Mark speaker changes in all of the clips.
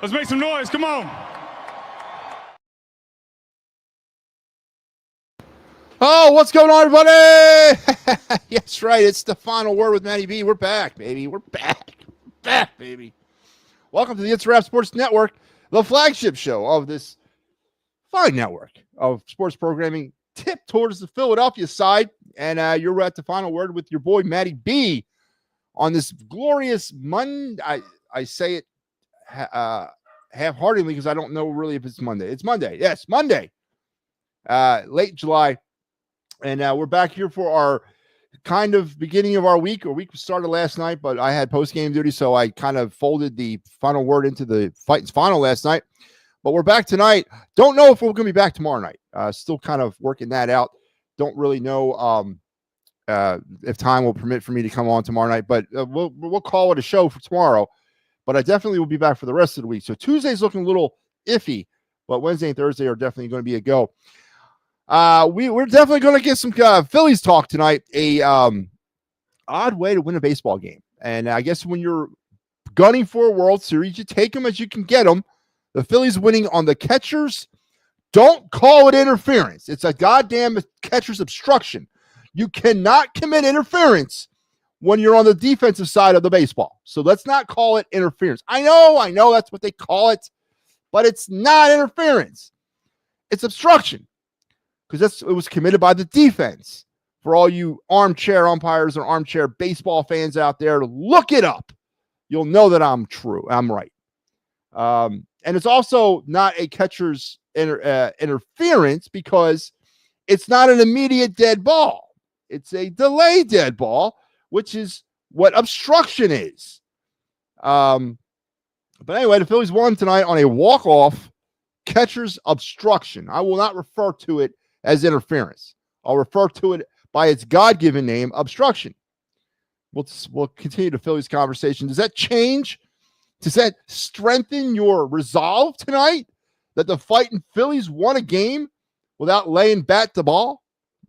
Speaker 1: Let's make some noise. Come on.
Speaker 2: Oh, what's going on, everybody? Yes, right. It's the final word with MattyB. We're back, baby. We're back. Back, baby. Welcome to the It's Rap Sports Network, the flagship show of this fine network of sports programming tipped towards the Philadelphia side. And you're at the final word with your boy, MattyB, on this glorious Monday. I say it half-heartedly because I don't know really if it's Monday. It's Monday. Yes, Monday. Late July. And we're back here for our kind of beginning of our week. Our week started last night, but I had post-game duty, so I kind of folded the final word into the Fight's final last night. But we're back tonight. Don't know if we're going to be back tomorrow night. Still kind of working that out. Don't really know if time will permit for me to come on tomorrow night, but we'll call it a show for tomorrow. But I definitely will be back for the rest of the week. So Tuesday's looking a little iffy, but Wednesday and Thursday are definitely going to be a go. We're definitely going to get some Phillies talk tonight. A odd way to win a baseball game. And I guess when you're gunning for a World Series, you take them as you can get them. The Phillies winning on the catchers. Don't call it interference. It's a goddamn catcher's obstruction. You cannot commit interference when you're on the defensive side of the baseball. So let's not call it interference. I know that's what they call it, but it's not interference. It's obstruction. Because it was committed by the defense. For all you armchair umpires or armchair baseball fans out there, look it up. You'll know that I'm true. I'm right. And it's also not a catcher's interference because it's not an immediate dead ball. It's a delayed dead ball, which is what obstruction is. But anyway, the Phillies won tonight on a walk-off catcher's obstruction. I will not refer to it as interference. I'll refer to it by its God-given name, obstruction. We'll continue the Phillies conversation. Does that change? Does that strengthen your resolve tonight that the fighting Phillies won a game without laying bat to ball?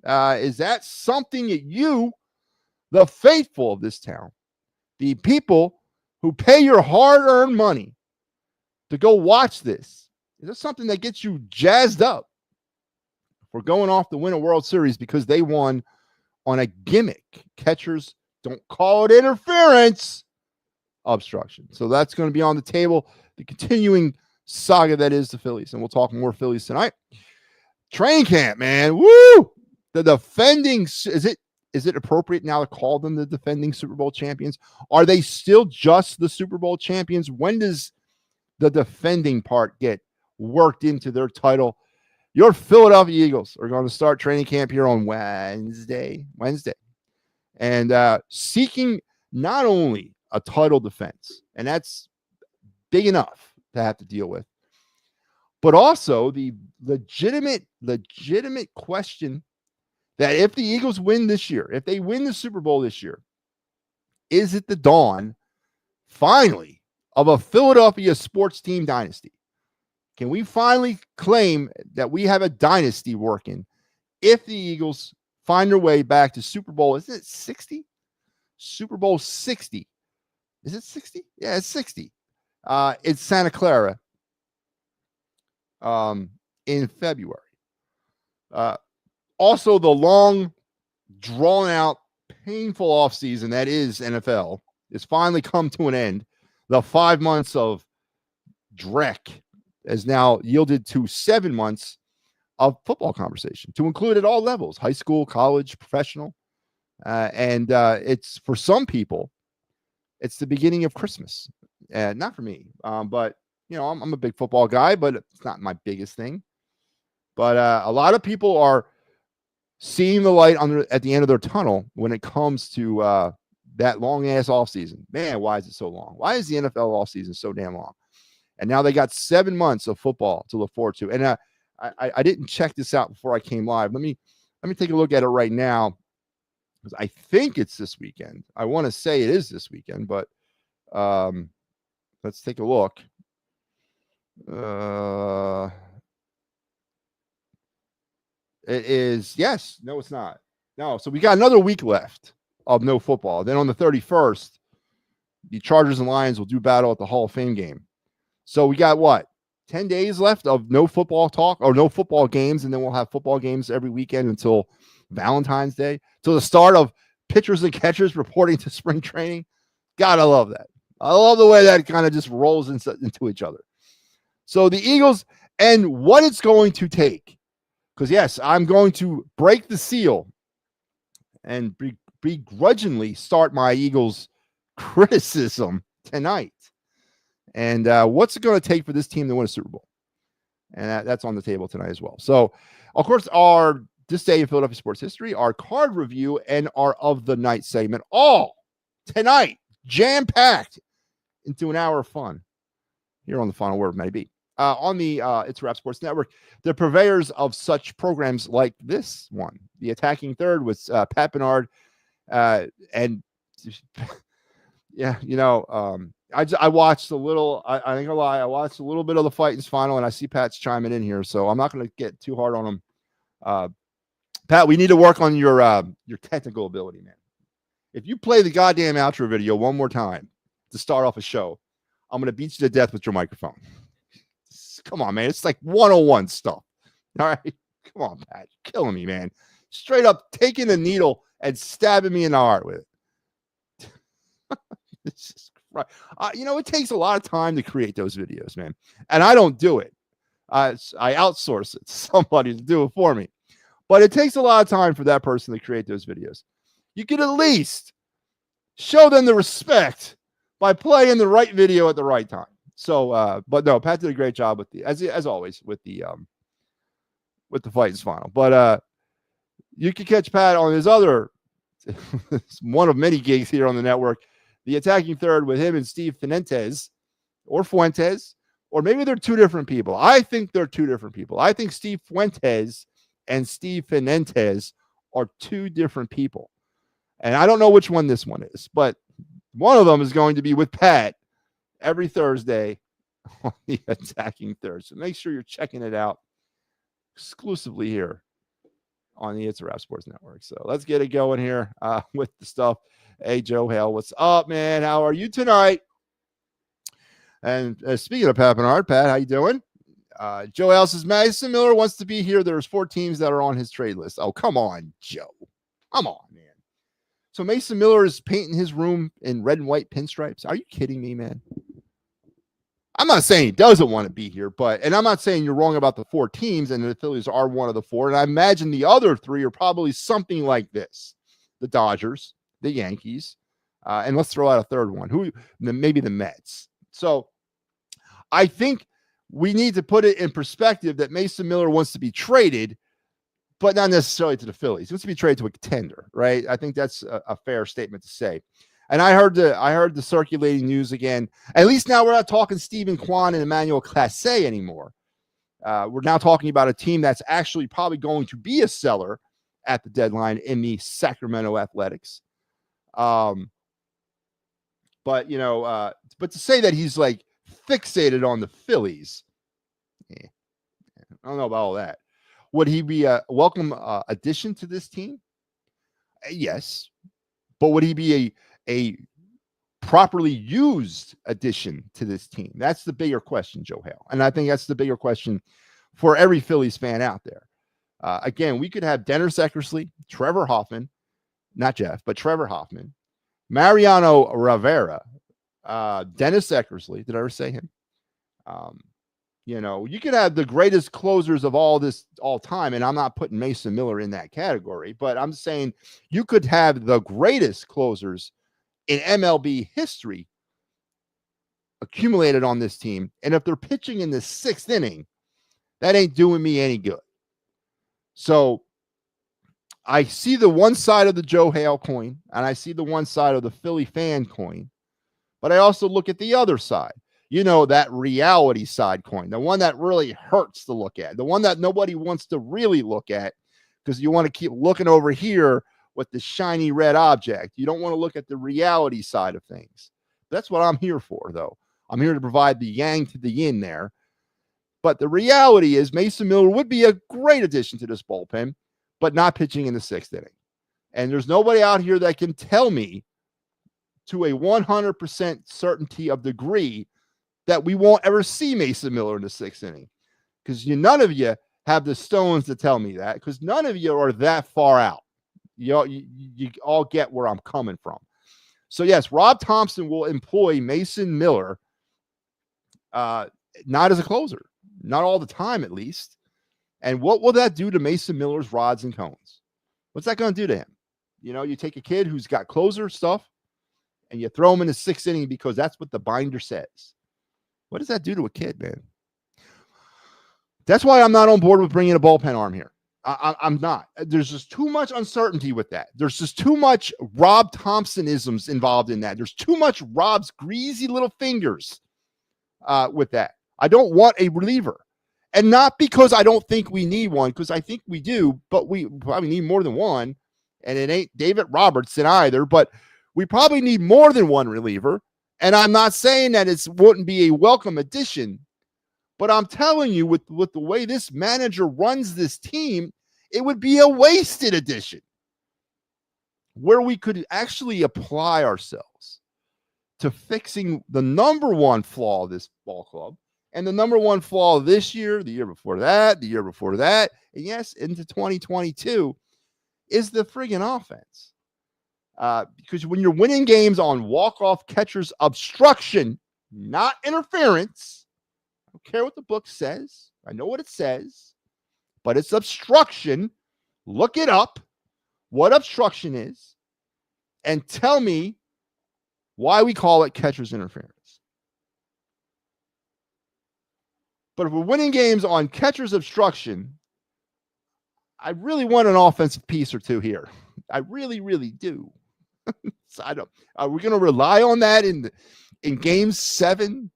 Speaker 2: Is that something that you, the faithful of this town, the people who pay your hard-earned money to go watch this, is that something that gets you jazzed up for going off to win a World Series because they won on a gimmick? Catchers don't call it interference, obstruction. So that's going to be on the table, the continuing saga that is the Phillies. And we'll talk more Phillies tonight. Training camp, man. Woo! The defending, is it appropriate now to call them the defending Super Bowl champions? Are they still just the Super Bowl champions? When does the defending part get worked into their title? Your Philadelphia Eagles are going to start training camp here on Wednesday, and seeking not only a title defense, and that's big enough to have to deal with, but also the legitimate question that if the Eagles win this year, if they win the Super Bowl this year, is it the dawn, finally, of a Philadelphia sports team dynasty? Can we finally claim that we have a dynasty working if the Eagles find their way back to Super Bowl? Is it 60? Super Bowl 60. Is it 60? Yeah, it's 60. It's Santa Clara in February. Also, the long, drawn-out, painful offseason that is NFL has finally come to an end. The 5 months of dreck has now yielded to 7 months of football conversation to include at all levels, high school, college, professional. And it's, for some people, it's the beginning of Christmas. Not for me, but, I'm a big football guy, but it's not my biggest thing. But a lot of people are seeing the light at the end of their tunnel when it comes to that long-ass offseason. Man, why is it so long? Why is the NFL offseason so damn long? And now they got 7 months of football to look forward to. And I didn't check this out before I came live. Let me take a look at it right now, because I think it's this weekend. I want to say it is this weekend, but let's take a look. It is, yes. No, it's not. No, so we got another week left of no football. Then on the 31st, the Chargers and Lions will do battle at the Hall of Fame game. So we got what? 10 days left of no football talk or no football games, and then we'll have football games every weekend until Valentine's Day. So the start of pitchers and catchers reporting to spring training. God, I love that. I love the way that kind of just rolls into each other. So the Eagles and what it's going to take, because yes, I'm going to break the seal and begrudgingly start my Eagles criticism tonight. And what's it going to take for this team to win a Super Bowl? And that's on the table tonight as well. So, of course, our This Day in Philadelphia Sports History, our card review, and our Of the Night segment, all tonight, jam-packed into an hour of fun here on the Final Word with MattyB. On the It's Rap Sports Network, the purveyors of such programs like this one, The Attacking Third with Pat Bernard, and yeah, you know, I watched a little. I ain't gonna lie. I watched a little bit of the Fightings final, and I see Pat's chiming in here, so I'm not gonna get too hard on him. Pat, we need to work on your technical ability, man. If you play the goddamn outro video one more time to start off a show, I'm gonna beat you to death with your microphone. Come on, man. It's like 101 stuff. All right, come on, Pat. You're killing me, man. Straight up taking a needle and stabbing me in the heart with it. It's just right. You know, it takes a lot of time to create those videos, man. And I don't do it. I outsource it to somebody to do it for me. But it takes a lot of time for that person to create those videos. You could at least show them the respect by playing the right video at the right time. So, but no, Pat did a great job with the, as always, with the Fightings final. But you can catch Pat on his other one of many gigs here on the network, The Attacking Third, with him and Steve Fuentes, or maybe they're two different people. I think they're two different people. I think Steve Fuentes and Steve Fuentes are two different people. And I don't know which one this one is, but one of them is going to be with Pat every Thursday on The Attacking Third. So make sure you're checking it out exclusively here on the It's a Rap Sports Network. So let's get it going here with the stuff. Hey, Joe Hale, what's up, man? How are you tonight? And speaking of Pat Bernard, Pat, how you doing? Joe Hale says, Mason Miller wants to be here. There's 4 teams that are on his trade list. Oh, come on, Joe. Come on, man. So Mason Miller is painting his room in red and white pinstripes. Are you kidding me, man? I'm not saying he doesn't want to be here, and I'm not saying you're wrong about the 4 teams, and the Phillies are one of the 4. And I imagine the other 3 are probably something like this: the Dodgers, the Yankees, and let's throw out a third one, maybe the Mets. So I think we need to put it in perspective that Mason Miller wants to be traded, but not necessarily to the Phillies. He wants to be traded to a contender, right? I think that's a fair statement to say. And I heard the circulating news again. At least now we're not talking Stephen Kwan and Emmanuel Clase anymore. We're now talking about a team that's actually probably going to be a seller at the deadline in the Sacramento Athletics. But to say that he's like fixated on the Phillies, I don't know about all that. Would he be a welcome addition to this team? Yes. But would he be a properly used addition to this team? That's the bigger question, Joe Hale. And I think that's the bigger question for every Phillies fan out there. Again, we could have Dennis Eckersley, Trevor Hoffman, not Jeff, but Trevor Hoffman, Mariano Rivera, Dennis Eckersley. Did I ever say him? You could have the greatest closers of all time, and I'm not putting Mason Miller in that category, but I'm saying you could have the greatest closers in MLB history accumulated on this team, and if they're pitching in the 6th inning, that ain't doing me any good. So I see the one side of the Joe Hale coin, and I see the one side of the Philly fan coin, but I also look at the other side. That reality side coin, the one that really hurts to look at, the one that nobody wants to really look at because you want to keep looking over here with the shiny red object. You don't want to look at the reality side of things. That's what I'm here for, though. I'm here to provide the yang to the yin there. But the reality is Mason Miller would be a great addition to this bullpen, but not pitching in the 6th inning. And there's nobody out here that can tell me to a 100% certainty of degree that we won't ever see Mason Miller in the 6th inning, because none of you have the stones to tell me that, because none of you are that far out. You all get where I'm coming from. So yes, Rob Thompson will employ Mason Miller, not as a closer, not all the time at least. And what will that do to Mason Miller's rods and cones? What's that going to do to him? You take a kid who's got closer stuff and you throw him in the 6th inning because that's what the binder says. What does that do to a kid, man? That's why I'm not on board with bringing a bullpen arm here. I'm not. There's just too much uncertainty with that. There's just too much Rob Thompson-isms involved in that. There's too much Rob's greasy little fingers with that. I don't want a reliever. And not because I don't think we need one, because I think we do, but we probably need more than one. And it ain't David Robertson either, but we probably need more than one reliever. And I'm not saying that it wouldn't be a welcome addition, but I'm telling you, with the way this manager runs this team, it would be a wasted addition where we could actually apply ourselves to fixing the number one flaw of this ball club. And the number one flaw this year, the year before that, the year before that, and yes, into 2022, is the friggin' offense. Because when you're winning games on walk-off catcher's obstruction, not interference, I don't care what the book says. I know what it says, but it's obstruction. Look it up, what obstruction is, and tell me why we call it catcher's interference. But if we're winning games on catcher's obstruction, I really want an offensive piece or two here. I really, really do. So are we going to rely on that in Game 7?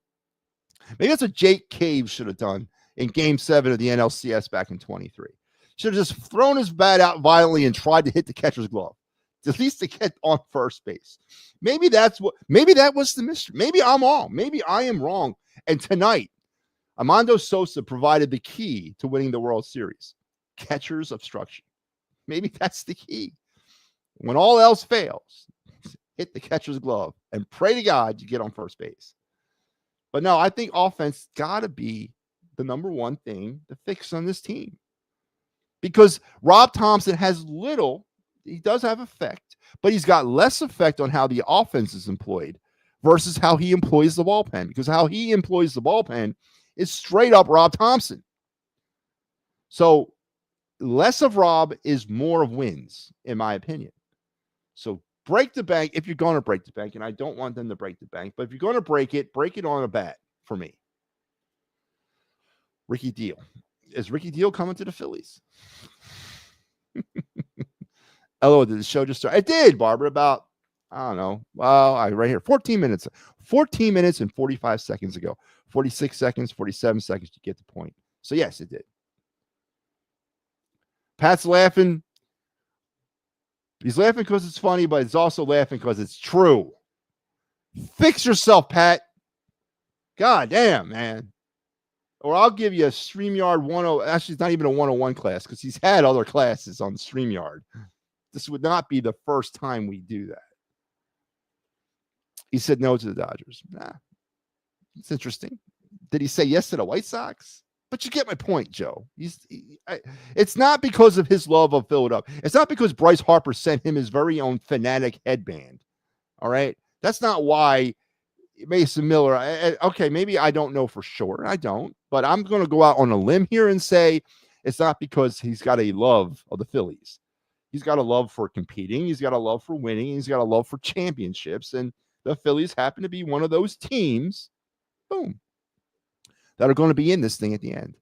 Speaker 2: Maybe that's what Jake Cave should have done in Game 7 of the NLCS back in 23. Should have just thrown his bat out violently and tried to hit the catcher's glove, at least to get on first base. Maybe that was the mystery. Maybe I'm wrong. Maybe I am wrong. And tonight, Armando Sosa provided the key to winning the World Series. Catcher's obstruction. Maybe that's the key. When all else fails, hit the catcher's glove and pray to God you get on first base. But no, I think offense got to be the number one thing to fix on this team. Because Rob Thompson has little, he does have effect, but he's got less effect on how the offense is employed versus how he employs the ballpen. Because how he employs the ballpen is straight up Rob Thompson. So less of Rob is more of wins, in my opinion. So break the bank if you're going to break the bank, and I don't want them to break the bank, but if you're going to break it on a bat for me. Ricky Deal. Is Ricky Deal coming to the Phillies? Hello, did the show just start? It did, Barbara, about, I don't know. Well, right here, 14 minutes and 45 seconds ago. 46 seconds, 47 seconds to get the point. So, yes, it did. Pat's laughing. He's laughing because it's funny, but he's also laughing because it's true. Fix yourself, Pat. God damn, man. Or I'll give you a StreamYard 101. Actually, it's not even a 101 class because he's had other classes on StreamYard. This would not be the first time we do that. He said no to the Dodgers. Nah, it's interesting. Did he say yes to the White Sox? But you get my point, Joe. It's not because of his love of Philadelphia. It's not because Bryce Harper sent him his very own fanatic headband. All right? That's not why Mason Miller. Okay, maybe I don't know for sure. I don't. But I'm going to go out on a limb here and say it's not because he's got a love of the Phillies. He's got a love for competing. He's got a love for winning. He's got a love for championships. And the Phillies happen to be one of those teams, boom, that are going to be in this thing at the end.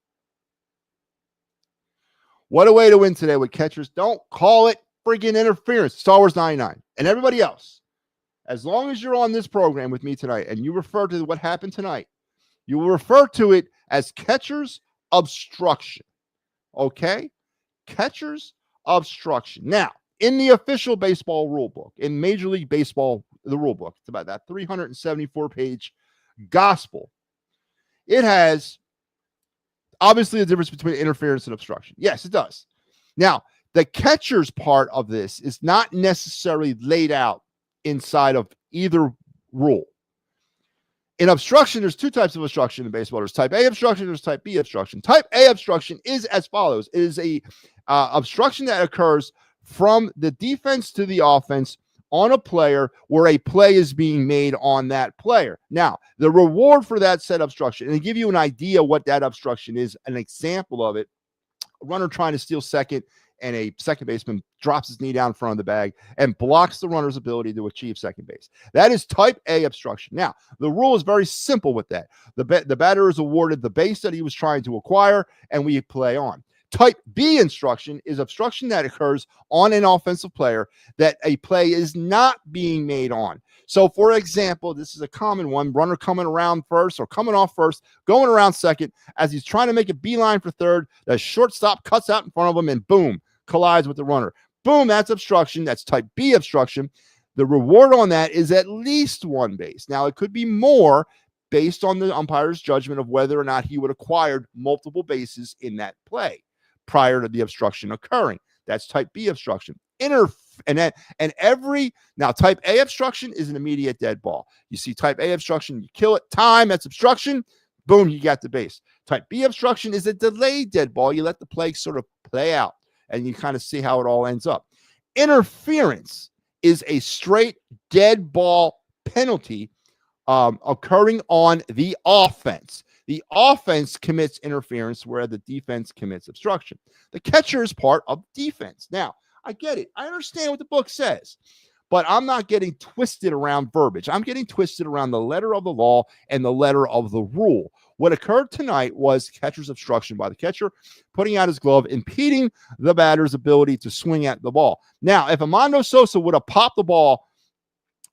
Speaker 2: What a way to win today with catchers. Don't call it friggin' interference. Star Wars 99 and everybody else. As long as you're on this program with me tonight and you refer to what happened tonight, you will refer to it as catcher's obstruction. Okay? Catcher's obstruction. Now, in the official baseball rule book, in Major League Baseball, the rule book, it's about that 374-page gospel. It has obviously a difference between interference and obstruction. Yes, it does. Now, the catcher's part of this is not necessarily laid out inside of either rule. In obstruction, there's two types of obstruction in baseball. There's type A obstruction, there's type B obstruction. Type A obstruction is as follows. It is a obstruction that occurs from the defense to the offense on a player where a play is being made on that player. Now, the reward for that said obstruction, and to give you an idea what that obstruction is, an example of it, a runner trying to steal second, and a second baseman drops his knee down in front of the bag and blocks the runner's ability to achieve second base. That is type A obstruction. Now, the rule is very simple with that. The batter is awarded the base that he was trying to acquire, and we play on. Type B obstruction is obstruction that occurs on an offensive player that a play is not being made on. So, for example, this is a common one, runner coming around first or coming off first, going around second. As he's trying to make a beeline for third, the shortstop cuts out in front of him and boom, collides with the runner. Boom, that's obstruction. That's type B obstruction. The reward on that is at least one base. Now, it could be more based on the umpire's judgment of whether or not he would acquire multiple bases in that play prior to the obstruction occurring. That's type B obstruction. Now type A obstruction is an immediate dead ball. You see type A obstruction, you kill it, time, that's obstruction, boom, you got the base. Type B obstruction is a delayed dead ball. You let the play sort of play out and you kind of see how it all ends up. Interference is a straight dead ball penalty occurring on the offense. The offense commits interference where the defense commits obstruction. The catcher is part of defense. Now, I get it. I understand what the book says, but I'm not getting twisted around verbiage. I'm getting twisted around the letter of the law and the letter of the rule. What occurred tonight was catcher's obstruction by the catcher, putting out his glove, impeding the batter's ability to swing at the ball. Now, if Armando Sosa would have popped the ball,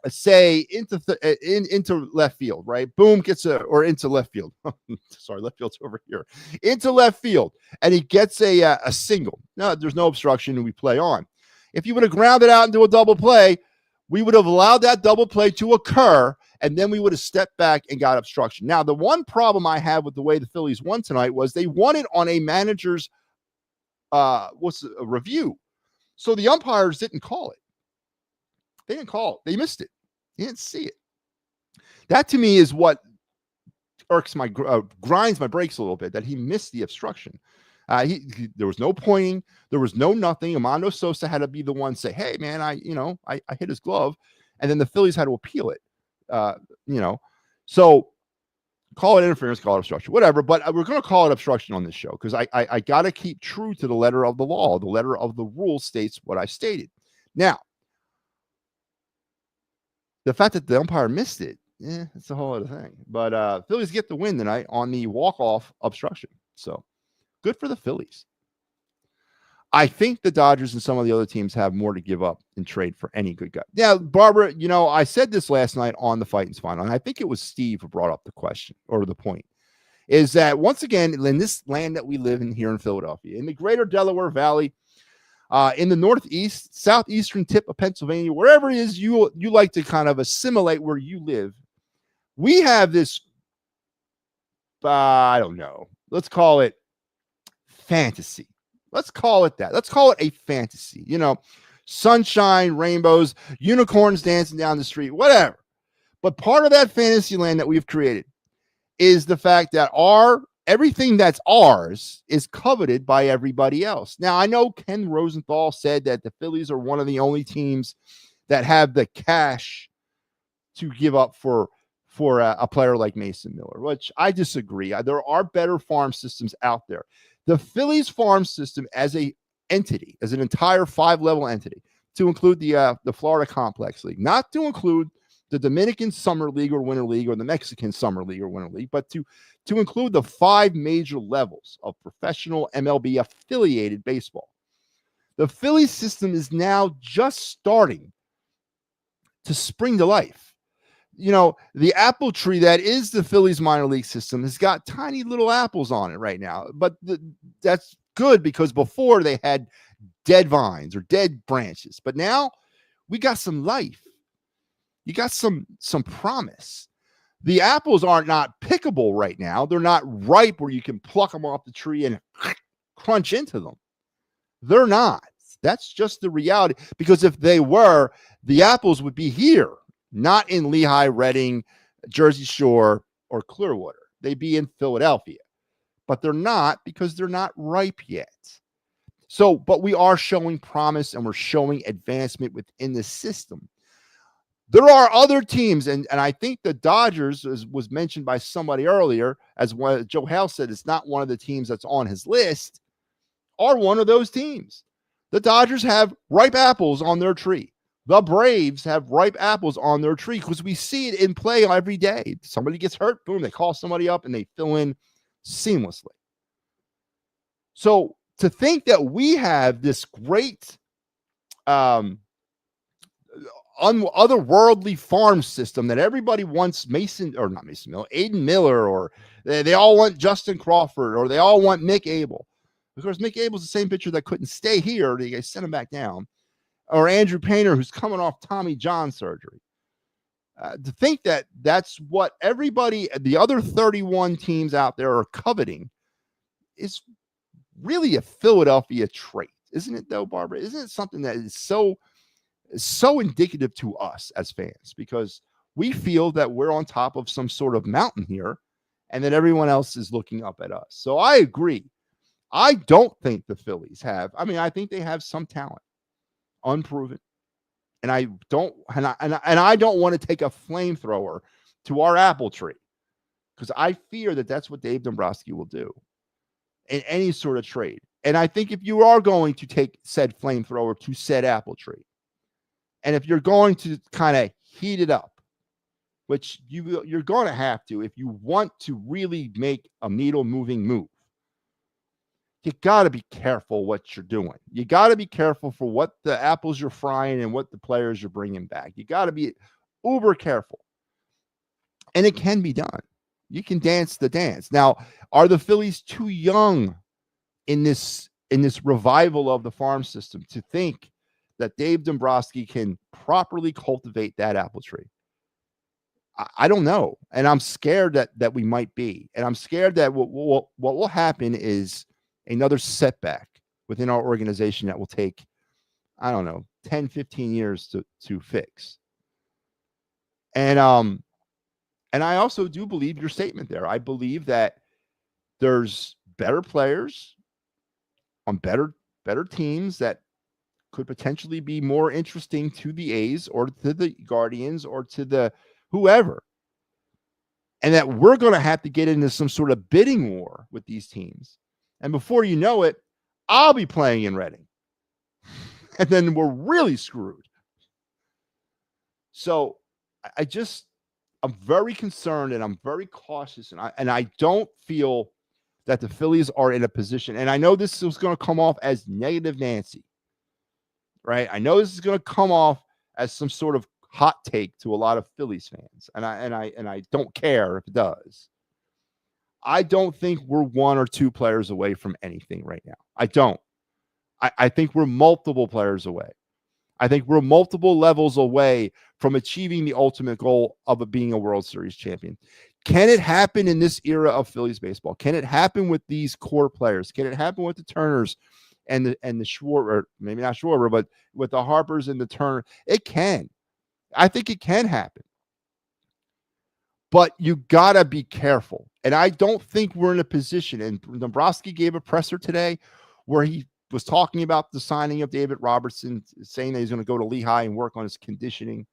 Speaker 2: say into left field, right? Boom, or into left field. Sorry, left field's over here. Into left field, and he gets a single. No, there's no obstruction, and we play on. If you would have grounded out into a double play, we would have allowed that double play to occur, and then we would have stepped back and got obstruction. Now, the one problem I have with the way the Phillies won tonight was they won it on a manager's review. So the umpires didn't call it. They didn't call it. They missed it. They didn't see it. That to me is what irks grinds my brakes a little bit, that he missed the obstruction. There was no pointing. There was no nothing. Armando Sosa had to be the one say, hey, man, I hit his glove. And then the Phillies had to appeal it. So call it interference, call it obstruction, whatever. But we're going to call it obstruction on this show because I got to keep true to the letter of the law. The letter of the rule states what I stated. Now, the fact that the umpire missed it, it's a whole other thing. But Phillies get the win tonight on the walk-off obstruction. So good for the Phillies. I think the Dodgers and some of the other teams have more to give up in trade for any good guy. Yeah, Barbara, I said this last night on the Fighting's Final, and I think it was Steve who brought up the question or the point, is that once again, in this land that we live in here in Philadelphia, in the greater Delaware Valley, in the northeast, southeastern tip of Pennsylvania, wherever it is you like to kind of assimilate where you live, we have this, I don't know, let's call it fantasy. Let's call it that. Let's call it a fantasy. Sunshine, rainbows, unicorns dancing down the street, whatever. But part of that fantasy land that we've created is the fact that everything that's ours is coveted by everybody else. Now, I know Ken Rosenthal said that the Phillies are one of the only teams that have the cash to give up for a player like Mason Miller, which I disagree. There are better farm systems out there. The Phillies farm system as an entity, as an entire 5-level entity, to include the Florida Complex League, not to include the Dominican Summer League or Winter League or the Mexican Summer League or Winter League, but to include the 5 major levels of professional MLB affiliated baseball. The Phillies system is now just starting to spring to life. The apple tree that is the Phillies minor league system has got tiny little apples on it right now, but that's good because before they had dead vines or dead branches, but now we got some life. You got some promise. The apples are not pickable right now. They're not ripe where you can pluck them off the tree and crunch into them. They're not. That's just the reality. Because if they were, the apples would be here, not in Lehigh, Reading, Jersey Shore, or Clearwater. They'd be in Philadelphia, but they're not because they're not ripe yet. So, but we are showing promise and we're showing advancement within the system. There are other teams, and I think the Dodgers was mentioned by somebody earlier, as what Joe Hale said, it's not one of the teams that's on his list, are one of those teams. The Dodgers have ripe apples on their tree. The Braves have ripe apples on their tree because we see it in play every day. Somebody gets hurt, boom, they call somebody up and they fill in seamlessly. So to think that we have this great otherworldly farm system that everybody wants Aiden Miller, or they all want Justin Crawford, or they all want Mick Abel. Of course, Mick Abel's the same pitcher that couldn't stay here. They sent him back down. Or Andrew Painter, who's coming off Tommy John surgery. To think that that's what everybody, the other 31 teams out there are coveting is really a Philadelphia trait. Isn't it though, Barbara? Isn't it something that is so indicative to us as fans, because we feel that we're on top of some sort of mountain here and that everyone else is looking up at us. So I agree. I don't think the Phillies have, I think they have some talent, unproven. And I don't want to take a flamethrower to our apple tree, because I fear that that's what Dave Dombrowski will do in any sort of trade. And I think if you are going to take said flamethrower to said apple tree, and if you're going to kind of heat it up, which you're going to have to if you want to really make a needle-moving move, you got to be careful what you're doing. You got to be careful for what the apples you're frying and what the players you're bringing back. You got to be uber careful. And it can be done. You can dance the dance. Now, are the Phillies too young in this revival of the farm system to think that Dave Dombrowski can properly cultivate that apple tree? I don't know. And I'm scared that we might be. And I'm scared that what will happen is another setback within our organization that will take, 10, 15 years to fix. And I also do believe your statement there. I believe that there's better players on better teams that could potentially be more interesting to the A's or to the Guardians or to the whoever. And that we're going to have to get into some sort of bidding war with these teams. And before you know it, I'll be playing in Reading. And then we're really screwed. So I'm very concerned and I'm very cautious. And I don't feel that the Phillies are in a position. And I know this is going to come off as negative Nancy, right? I know this is going to come off as some sort of hot take to a lot of Phillies fans. And I don't care if it does. I don't think we're one or two players away from anything right now. I don't. I think we're multiple players away. I think we're multiple levels away from achieving the ultimate goal of being a World Series champion. Can it happen in this era of Phillies baseball? Can it happen with these core players? Can it happen with the Turners and the Schwarber, maybe not Schwarber, but with the Harpers and the Turner? It can. I think it can happen. But you got to be careful. And I don't think we're in a position, and Dombrowski gave a presser today where he was talking about the signing of David Robertson, saying that he's going to go to Lehigh and work on his conditioning,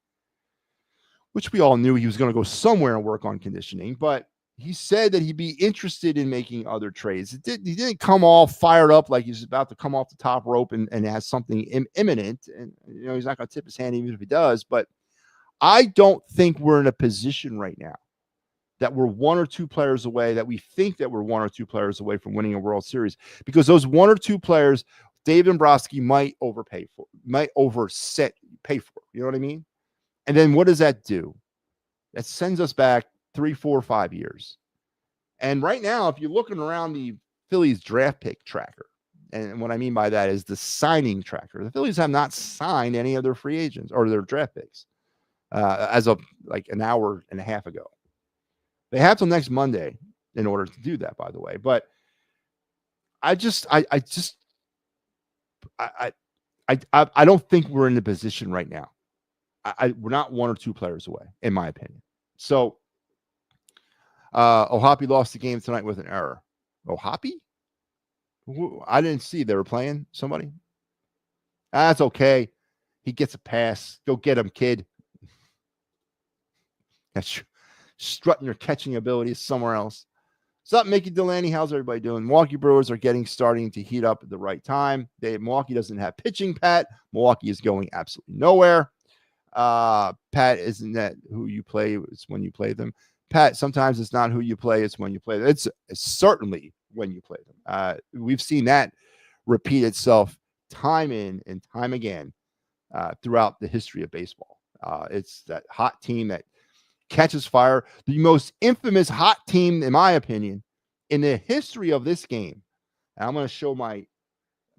Speaker 2: which we all knew he was going to go somewhere and work on conditioning. But he said that he'd be interested in making other trades. He didn't come all fired up like he's about to come off the top rope and has something imminent. And, he's not going to tip his hand even if he does. But I don't think we're in a position right now that we're one or two players away, that we think that we're one or two players away from winning a World Series, because those one or two players, Dave Dombrowski might pay for. You know what I mean? And then what does that do? That sends us back 3, 4, 5 years. And right now, if you're looking around the Phillies draft pick tracker, and what I mean by that is the signing tracker, the Phillies have not signed any of their free agents or their draft picks as of like an hour and a half ago. They have till next Monday in order to do that, by the way. But I don't think we're in the position right now. We're not one or two players away, in my opinion. So Ohapi lost the game tonight with an error. Ohapi? I didn't see they were playing somebody. That's okay. He gets a pass. Go get him, kid. That's strutting your catching abilities somewhere else. What's up, Mickey Delaney? How's everybody doing? Milwaukee Brewers are starting to heat up at the right time. Milwaukee doesn't have pitching, Pat. Milwaukee is going absolutely nowhere. Pat, isn't that who you play? It's when you play them. Pat, sometimes it's not who you play, it's when you play them. It's certainly when you play them. We've seen that repeat itself time in and time again throughout the history of baseball. It's that hot team that catches fire. The most infamous hot team, in my opinion, in the history of this game. And I'm going to show my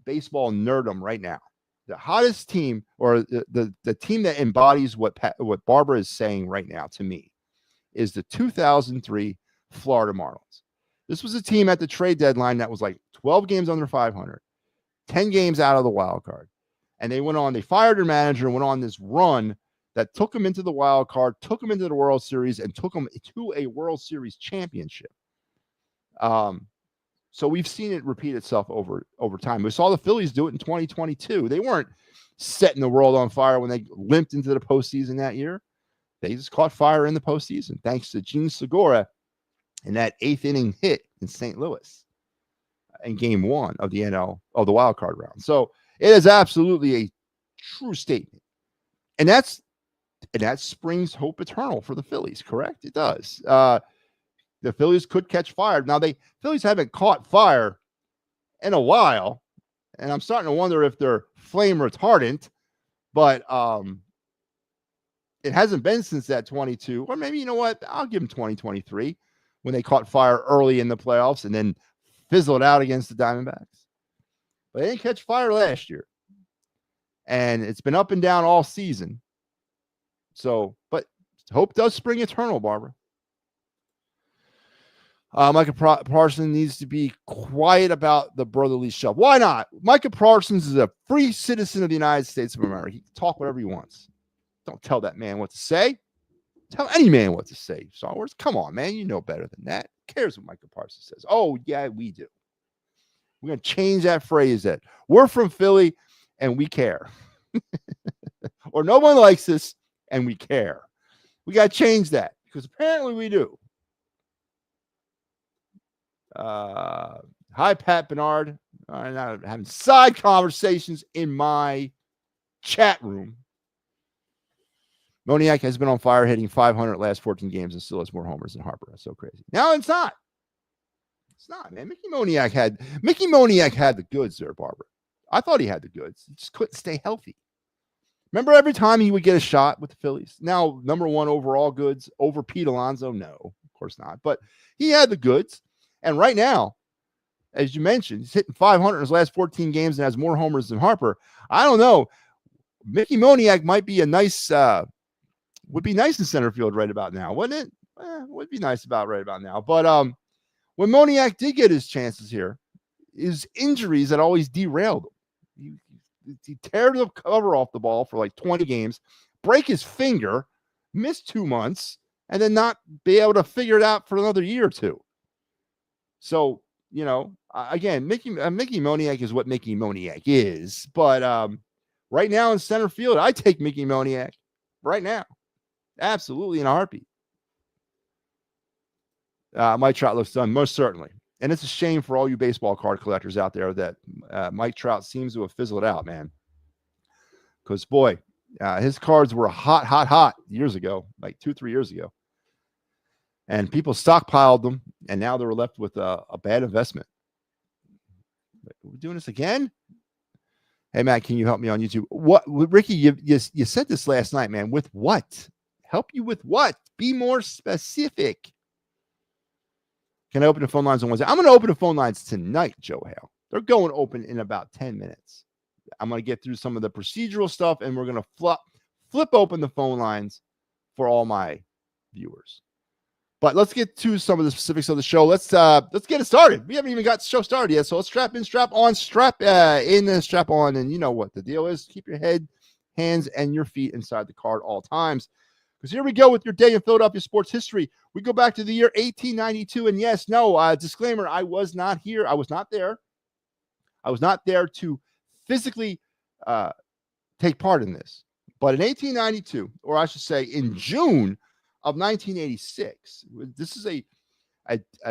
Speaker 2: baseball nerdum right now. The hottest team, or the team that embodies what Barbara is saying right now to me, is the 2003 Florida Marlins. This was a team at the trade deadline that was like 12 games under 500, 10 games out of the wild card. And they fired their manager and went on this run that took them into the wild card, took them into the World Series, and took them to a World Series championship. So we've seen it repeat itself over time. We saw the Phillies do it in 2022. They weren't setting the world on fire when they limped into the postseason that year. They just caught fire in the postseason, thanks to Gene Segura and that 8th inning hit in St. Louis in Game 1 of the the wild card round. So it is absolutely a true statement, and that springs hope eternal for the Phillies. Correct? It does. The Phillies could catch fire. Now, Phillies haven't caught fire in a while, and I'm starting to wonder if they're flame retardant, but it hasn't been since that 22, or maybe, you know what, I'll give them 2023 when they caught fire early in the playoffs and then fizzled out against the Diamondbacks. But they didn't catch fire last year, and it's been up and down all season. So, but hope does spring eternal, Barbara. Micah Parsons needs to be quiet about the brotherly shove. Why not? Micah Parsons is a free citizen of the United States of America. He can talk whatever he wants. Don't tell that man what to say. Tell any man what to say. Star Wars, come on, man. You know better than that. Who cares what Micah Parsons says? Oh, yeah, we do. We're going to change that phrase that we're from Philly and we care. Or no one likes us and we care. We got to change that because apparently we do. Hi, Pat Bernard. I'm not having side conversations in my chat room. Moniak has been on fire, hitting 500 last 14 games and still has more homers than Harper. That's so crazy. No, it's not. It's not, man. Mickey Moniak had the goods there, Barbara. I thought he had the goods. He just couldn't stay healthy. Remember every time he would get a shot with the Phillies? Now, number one overall goods over Pete Alonso? No, of course not. But he had the goods. And right now, as you mentioned, he's hitting 500 in his last 14 games and has more homers than Harper. I don't know. Mickey Moniak might be would be nice in center field right about now, wouldn't it? Would be nice right about now. But when Moniak did get his chances here, his injuries that always derailed him. He tear the cover off the ball for like 20 games, break his finger, miss 2 months, and then not be able to figure it out for another year or two. So, you know, again, Mickey Moniak is what Mickey Moniak is. But right now in center field, I take Mickey Moniak right now. Absolutely in a heartbeat. Mike Trout looks done, most certainly. And it's a shame for all you baseball card collectors out there that Mike Trout seems to have fizzled out, man. Because, boy, his cards were hot years ago, like 2-3 years ago. And people stockpiled them, and now they were left with a bad investment. We're doing this again? Hey, Matt, can you help me on YouTube? What, Ricky, you said this last night, man. With what? Help you with what? Be more specific. Can I open the phone lines on Wednesday? I'm going to open the phone lines tonight, Joe Hale. They're going open in about 10 minutes. I'm going to get through some of the procedural stuff, and we're going to flip open the phone lines for all my viewers. But let's get to some of the specifics of the show. Let's get it started. We haven't even got the show started yet, so let's strap in, strap on, strap in, strap on, and you know what the deal is. Keep your head, hands, and your feet inside the car at all times. Because here we go with your day in Philadelphia sports history. We go back to the year 1892. And yes, no, disclaimer, I was not here. I was not there. I was not there to physically take part in this. But in 1892, or I should say in June of 1986, this is a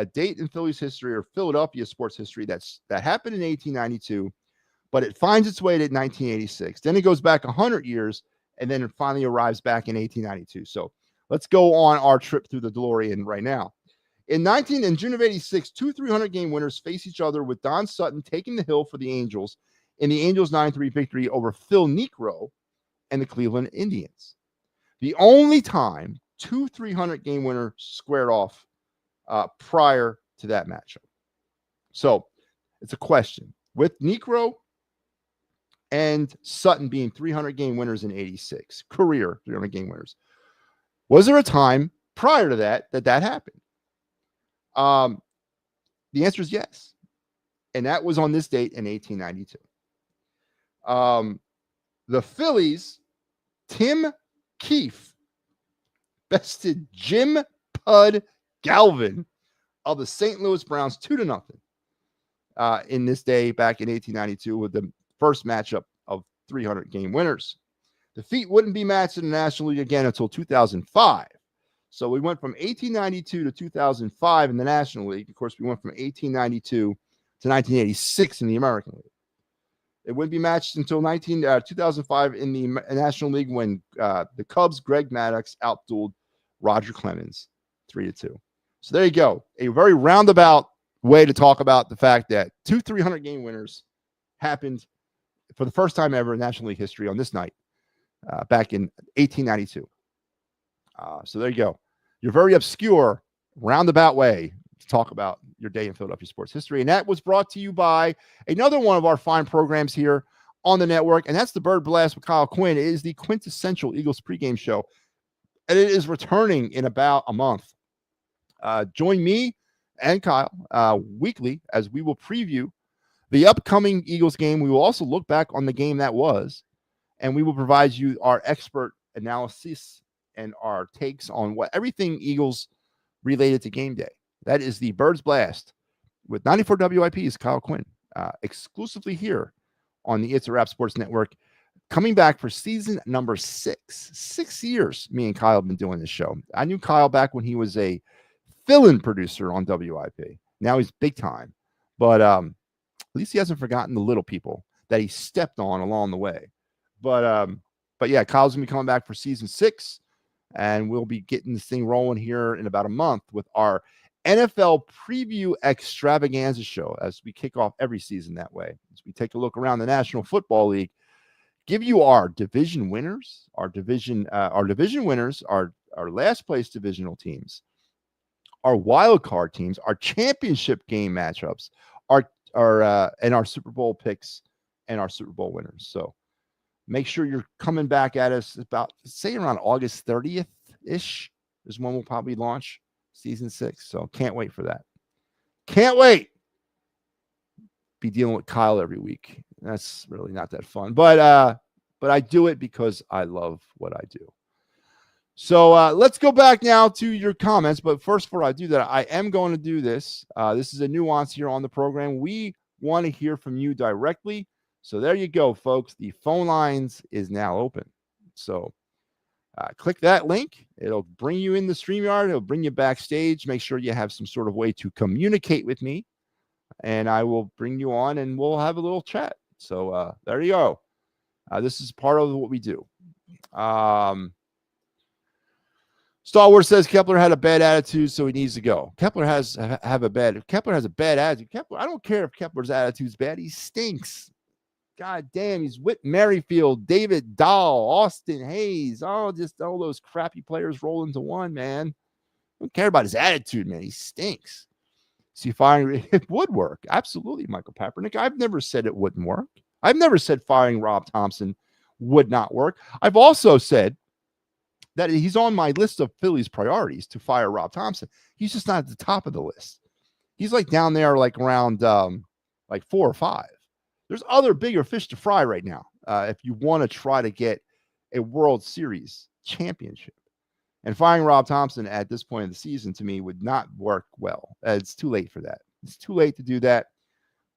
Speaker 2: date in Phillies history or Philadelphia sports history that happened in 1892, but it finds its way to 1986. Then it goes back 100 years, and then it finally arrives back in 1892. So let's go on our trip through the DeLorean right now. In June of 86, two 300-game winners face each other, with Don Sutton taking the hill for the Angels in the Angels' 9-3 victory over Phil Niekro and the Cleveland Indians. The only time two 300-game winners squared off prior to that matchup. So it's a question. With Niekro and Sutton being 300-game winners in 86, career 300-game winners, was there a time prior to that happened? The answer is yes. And that was on this date in 1892. The Phillies, Tim Keefe bested Jim Pud Galvin of the St. Louis Browns 2-0 in this day back in 1892 with the first matchup of 300-game winners. The feat wouldn't be matched in the National League again until 2005. So we went from 1892 to 2005 in the National League. Of course, we went from 1892 to 1986 in the American League. It wouldn't be matched until 2005 in the National League when the Cubs' Greg Maddux outdueled Roger Clemens 3-2. So there you go. A very roundabout way to talk about the fact that two 300-game winners happened for the first time ever in National League history on this night back in 1892. So there you go. Your very obscure, roundabout way to talk about your day in Philadelphia sports history. And that was brought to you by another one of our fine programs here on the network, and that's the Bird Blast with Kyle Quinn. It is the quintessential Eagles pregame show, and it is returning in about a month. Join me and Kyle weekly as we will preview the upcoming Eagles game. We will also look back on the game that was, and we will provide you our expert analysis and our takes on what everything Eagles related to game day. That is the Birds Blast with 94 WIP's Kyle Quinn, exclusively here on the It's a Wrap Sports Network, coming back for season number 6. 6 years me and Kyle have been doing this show. I knew Kyle back when he was a fill-in producer on WIP. Now he's big time. But at least he hasn't forgotten the little people that he stepped on along the way. But yeah, Kyle's going to be coming back for season 6. And we'll be getting this thing rolling here in about a month with our NFL preview extravaganza show as we kick off every season that way. As we take a look around the National Football League, give you our division winners, our last place divisional teams, our wild card teams, our championship game matchups, and our Super Bowl picks and our Super Bowl winners. So make sure you're coming back at us about, say, around August 30th-ish is when we'll probably launch season 6. So can't wait for that. Can't wait. Be dealing with Kyle every week. That's really not that fun. But I do it because I love what I do. So let's go back now to your comments. But first, before I do that, I am going to do this. This is a nuance here on the program. We want to hear from you directly. So there you go, folks. The phone lines is now open. So click that link. It'll bring you in the StreamYard. It'll bring you backstage. Make sure you have some sort of way to communicate with me. And I will bring you on and we'll have a little chat. So there you go. This is part of what we do. Star Wars says Kepler had a bad attitude, so he needs to go. Kepler has a bad attitude. Kepler, I don't care if Kepler's attitude's bad. He stinks. God damn, he's Whit Merrifield, David Dahl, Austin Hayes, just all those crappy players roll into one, man. I don't care about his attitude, man. He stinks. See, firing it would work. Absolutely, Michael Kaepernick. I've never said it wouldn't work. I've never said firing Rob Thompson would not work. I've also said that he's on my list of Phillies priorities to fire Rob Thompson. He's just not at the top of the list. He's like down there, like around like 4 or 5. There's other bigger fish to fry right now if you want to try to get a World Series championship. And firing Rob Thompson at this point of the season to me would not work well. It's too late for that. It's too late to do that.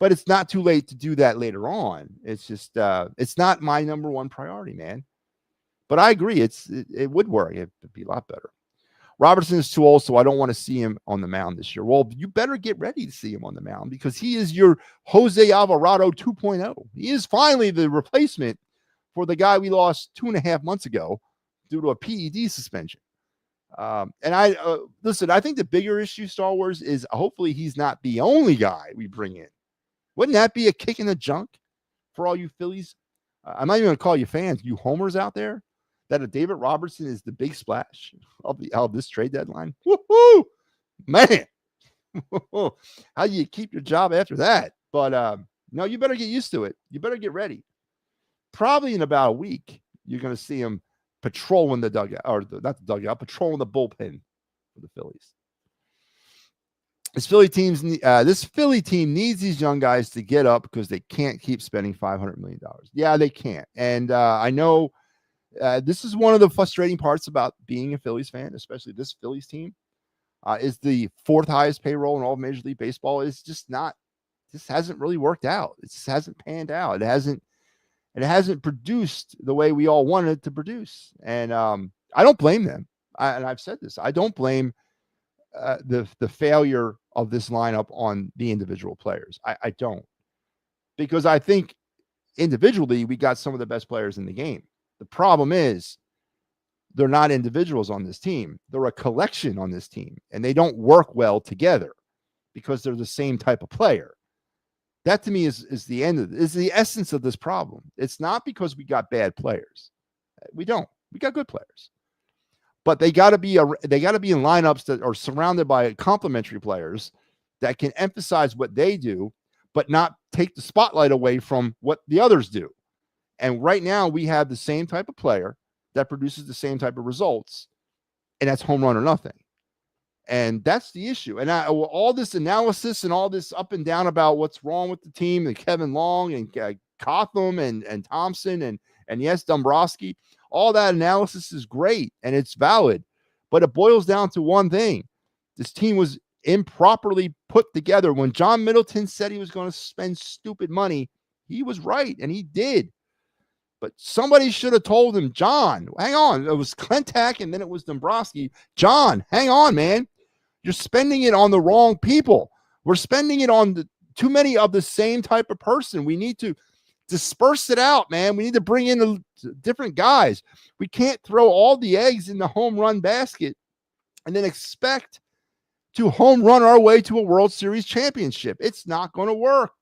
Speaker 2: But it's not too late to do that later on. It's just it's not my number one priority, man. But I agree, it would work. It'd be a lot better. Robertson is too old, so I don't want to see him on the mound this year. Well, you better get ready to see him on the mound because he is your Jose Alvarado 2.0. He is finally the replacement for the guy we lost 2.5 months ago due to a PED suspension. And I listen, I think the bigger issue, Star Wars, is hopefully he's not the only guy we bring in. Wouldn't that be a kick in the junk for all you Phillies? I'm not even going to call you fans, you homers out there, that a David Robertson is the big splash of this trade deadline. Woohoo! Man, how do you keep your job after that? But no, you better get used to it. You better get ready. Probably in about a week, you're going to see him patrolling the dugout, or not the dugout, patrolling the bullpen for the Phillies. This Philly team needs these young guys to get up because they can't keep spending $500 million. Yeah, they can't. And I know this is one of the frustrating parts about being a Phillies fan, especially this Phillies team, is the fourth highest payroll in all of Major League Baseball. It's just not, this hasn't really worked out. It just hasn't panned out. It hasn't produced the way we all wanted it to produce. And I don't blame them. And I've said this, I don't blame the failure of this lineup on the individual players. I don't, because I think individually we got some of the best players in the game. The problem is they're not individuals on this team. They're a collection on this team, and they don't work well together because they're the same type of player. That to me is the end of it, is the essence of this problem. It's not because we got bad players. We don't. We got good players. But they got to be in lineups that are surrounded by complementary players that can emphasize what they do, but not take the spotlight away from what the others do. And right now we have the same type of player that produces the same type of results, and that's home run or nothing. And that's the issue. And all this analysis and all this up and down about what's wrong with the team and Kevin Long and Cotham and Thompson and yes, Dombrowski, all that analysis is great and it's valid, but it boils down to one thing. This team was improperly put together. When John Middleton said he was going to spend stupid money, he was right, and he did. But somebody should have told him, John, hang on. It was Klentak, and then it was Dombrowski. John, hang on, man. You're spending it on the wrong people. We're spending it on too many of the same type of person. We need to disperse it out, man. We need to bring in different guys. We can't throw all the eggs in the home run basket and then expect to home run our way to a World Series championship. It's not going to work.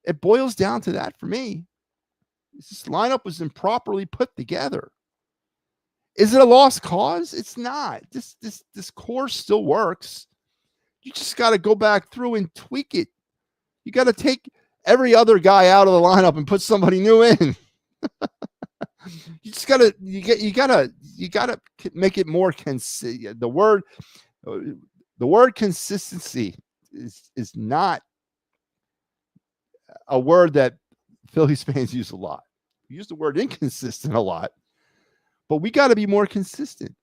Speaker 2: It boils down to that for me. This lineup was improperly put together. Is it a lost cause? It's not. This core still works. You just got to go back through and tweak it. You got to take every other guy out of the lineup and put somebody new in. You just gotta make it more consistent. The word consistency is not a word that Phillies fans use a lot. We use the word inconsistent a lot, but we got to be more consistent.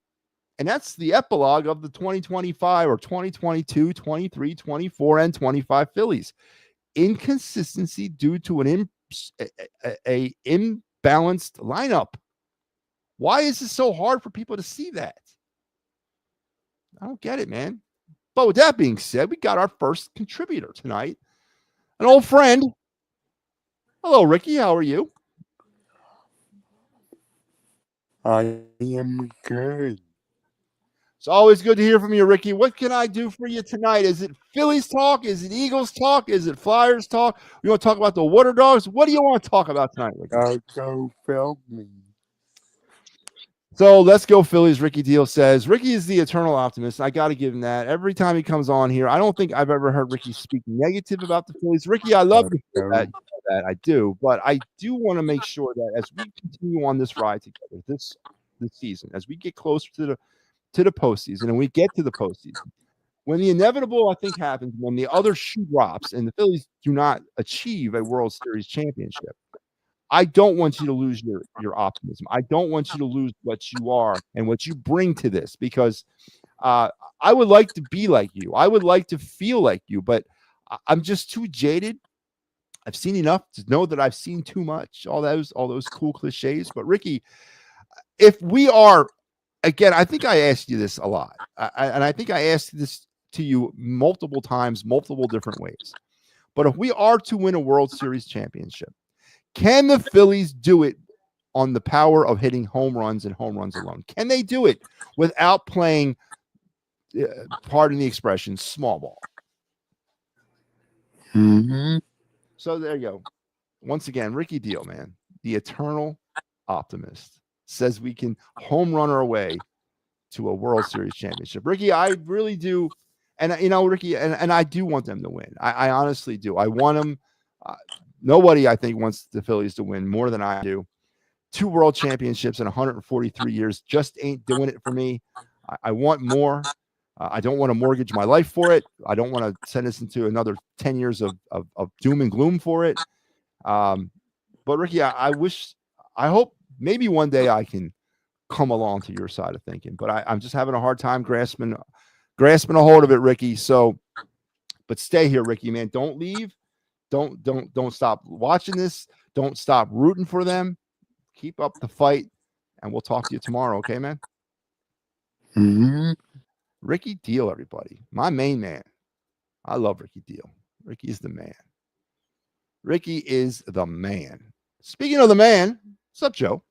Speaker 2: And that's the epilogue of the 2025 or 2022, 23, 24, and 25 Phillies. Inconsistency due to an imbalanced lineup. Why is it so hard for people to see that? I don't get it, man. But with that being said, we got our first contributor tonight, an old friend. Hello, Ricky. How are you?
Speaker 1: I am good.
Speaker 2: It's always good to hear from you, Ricky. What can I do for you tonight? Is it Phillies talk? Is it Eagles talk? Is it Flyers talk? You want to talk about the Water Dogs? What do you want to talk about tonight, Ricky?
Speaker 1: Go Phillies.
Speaker 2: So let's go Phillies, Ricky Deal says. Ricky is the eternal optimist. I got to give him that. Every time he comes on here, I don't think I've ever heard Ricky speak negative about the Phillies. Ricky, I love you for that. That I do, but I do want to make sure that as we continue on this ride together this season, as we get closer to the postseason and we get to the postseason, when the inevitable, I think, happens, when the other shoe drops and the Phillies do not achieve a World Series championship, I don't want you to lose your optimism. I don't want you to lose what you are and what you bring to this, because I would like to be like you. I would like to feel like you, but I'm just too jaded. I've seen enough to know that I've seen too much. All those cool cliches. But Ricky, if we are, again, I think I asked you this a lot, and I think I asked this to you multiple times, multiple different ways. But if we are to win a World Series championship, can the Phillies do it on the power of hitting home runs and home runs alone? Can they do it without playing, pardon the expression, small ball?
Speaker 1: Mm-hmm.
Speaker 2: So there you go. Once again, Ricky Deal, man, the eternal optimist, says we can home run our way to a World Series championship. Ricky, I really do. And, Ricky, and I do want them to win. I honestly do. I want them. Nobody, I think, wants the Phillies to win more than I do. 2 world championships in 143 years just ain't doing it for me. I want more. I don't want to mortgage my life for it. I don't want to send us into another 10 years of doom and gloom for it. But Ricky, I hope maybe one day I can come along to your side of thinking, but I'm just having a hard time grasping a hold of it, Ricky. So, but stay here, Ricky, man. Don't leave. Don't stop watching this. Don't stop rooting for them. Keep up the fight, and we'll talk to you tomorrow. Okay, man?
Speaker 1: Mm-hmm.
Speaker 2: Ricky Deal, everybody. My main man. I love Ricky Deal. Ricky is the man. Ricky is the man. Speaking of the man, what's up, Joe?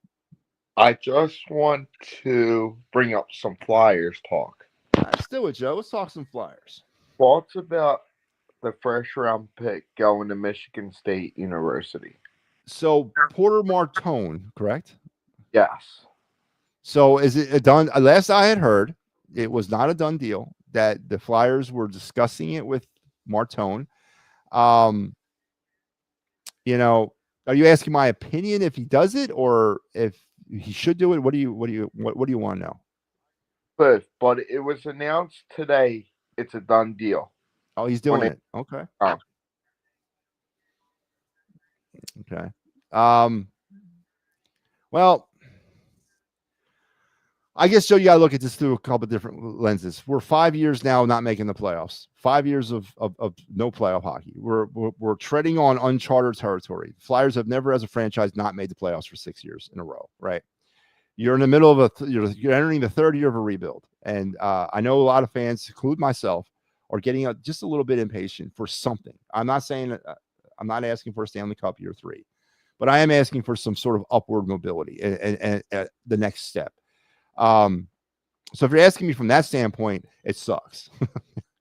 Speaker 3: I just want to bring up some Flyers talk.
Speaker 2: Let's do it, Joe. Let's talk some Flyers.
Speaker 3: Thoughts about the first round pick going to Michigan State University?
Speaker 2: So Porter Martone, correct?
Speaker 3: Yes.
Speaker 2: So is it a done? Last I had heard, it was not a done deal, that the Flyers were discussing it with Martone. Are you asking my opinion if he does it or if he should do it? What do you want to know?
Speaker 3: But it was announced today it's a done deal.
Speaker 2: Oh, he's doing it. Okay.
Speaker 3: Oh.
Speaker 2: Okay. Well, I guess, Joe, you got to look at this through a couple of different lenses. We're 5 years now not making the playoffs. 5 years of no playoff hockey. We're treading on uncharted territory. Flyers have never, as a franchise, not made the playoffs for 6 years in a row. Right? You're in the middle of you're entering the third year of a rebuild, and I know a lot of fans, include myself, are getting just a little bit impatient for something. I'm not saying I'm not asking for a Stanley Cup year 3, but I am asking for some sort of upward mobility and the next step. So if you're asking me from that standpoint, it sucks.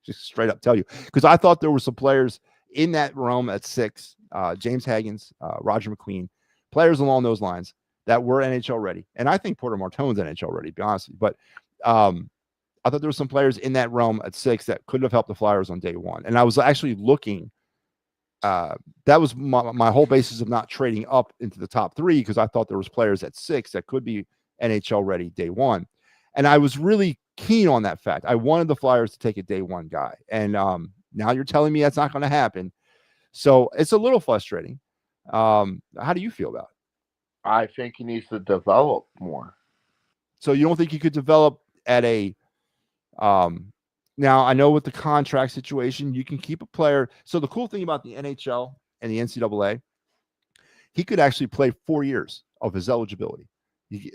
Speaker 2: Just straight up tell you, because I thought there were some players in that realm at 6, James Haggins, Roger McQueen, players along those lines that were NHL ready. And I think Porter Martone's NHL ready, to be honest with you. But I thought there were some players in that realm at 6 that could have helped the Flyers on day one. And I was actually looking, that was my whole basis of not trading up into the top 3, because I thought there was players at 6 that could be NHL ready day one. And I was really keen on that fact. I wanted the Flyers to take a day one guy. And now you're telling me that's not going to happen. So it's a little frustrating. How do you feel about it?
Speaker 3: I think he needs to develop more.
Speaker 2: So you don't think he could develop at a now I know with the contract situation, you can keep a player. So the cool thing about the NHL and the NCAA, he could actually play 4 years of his eligibility.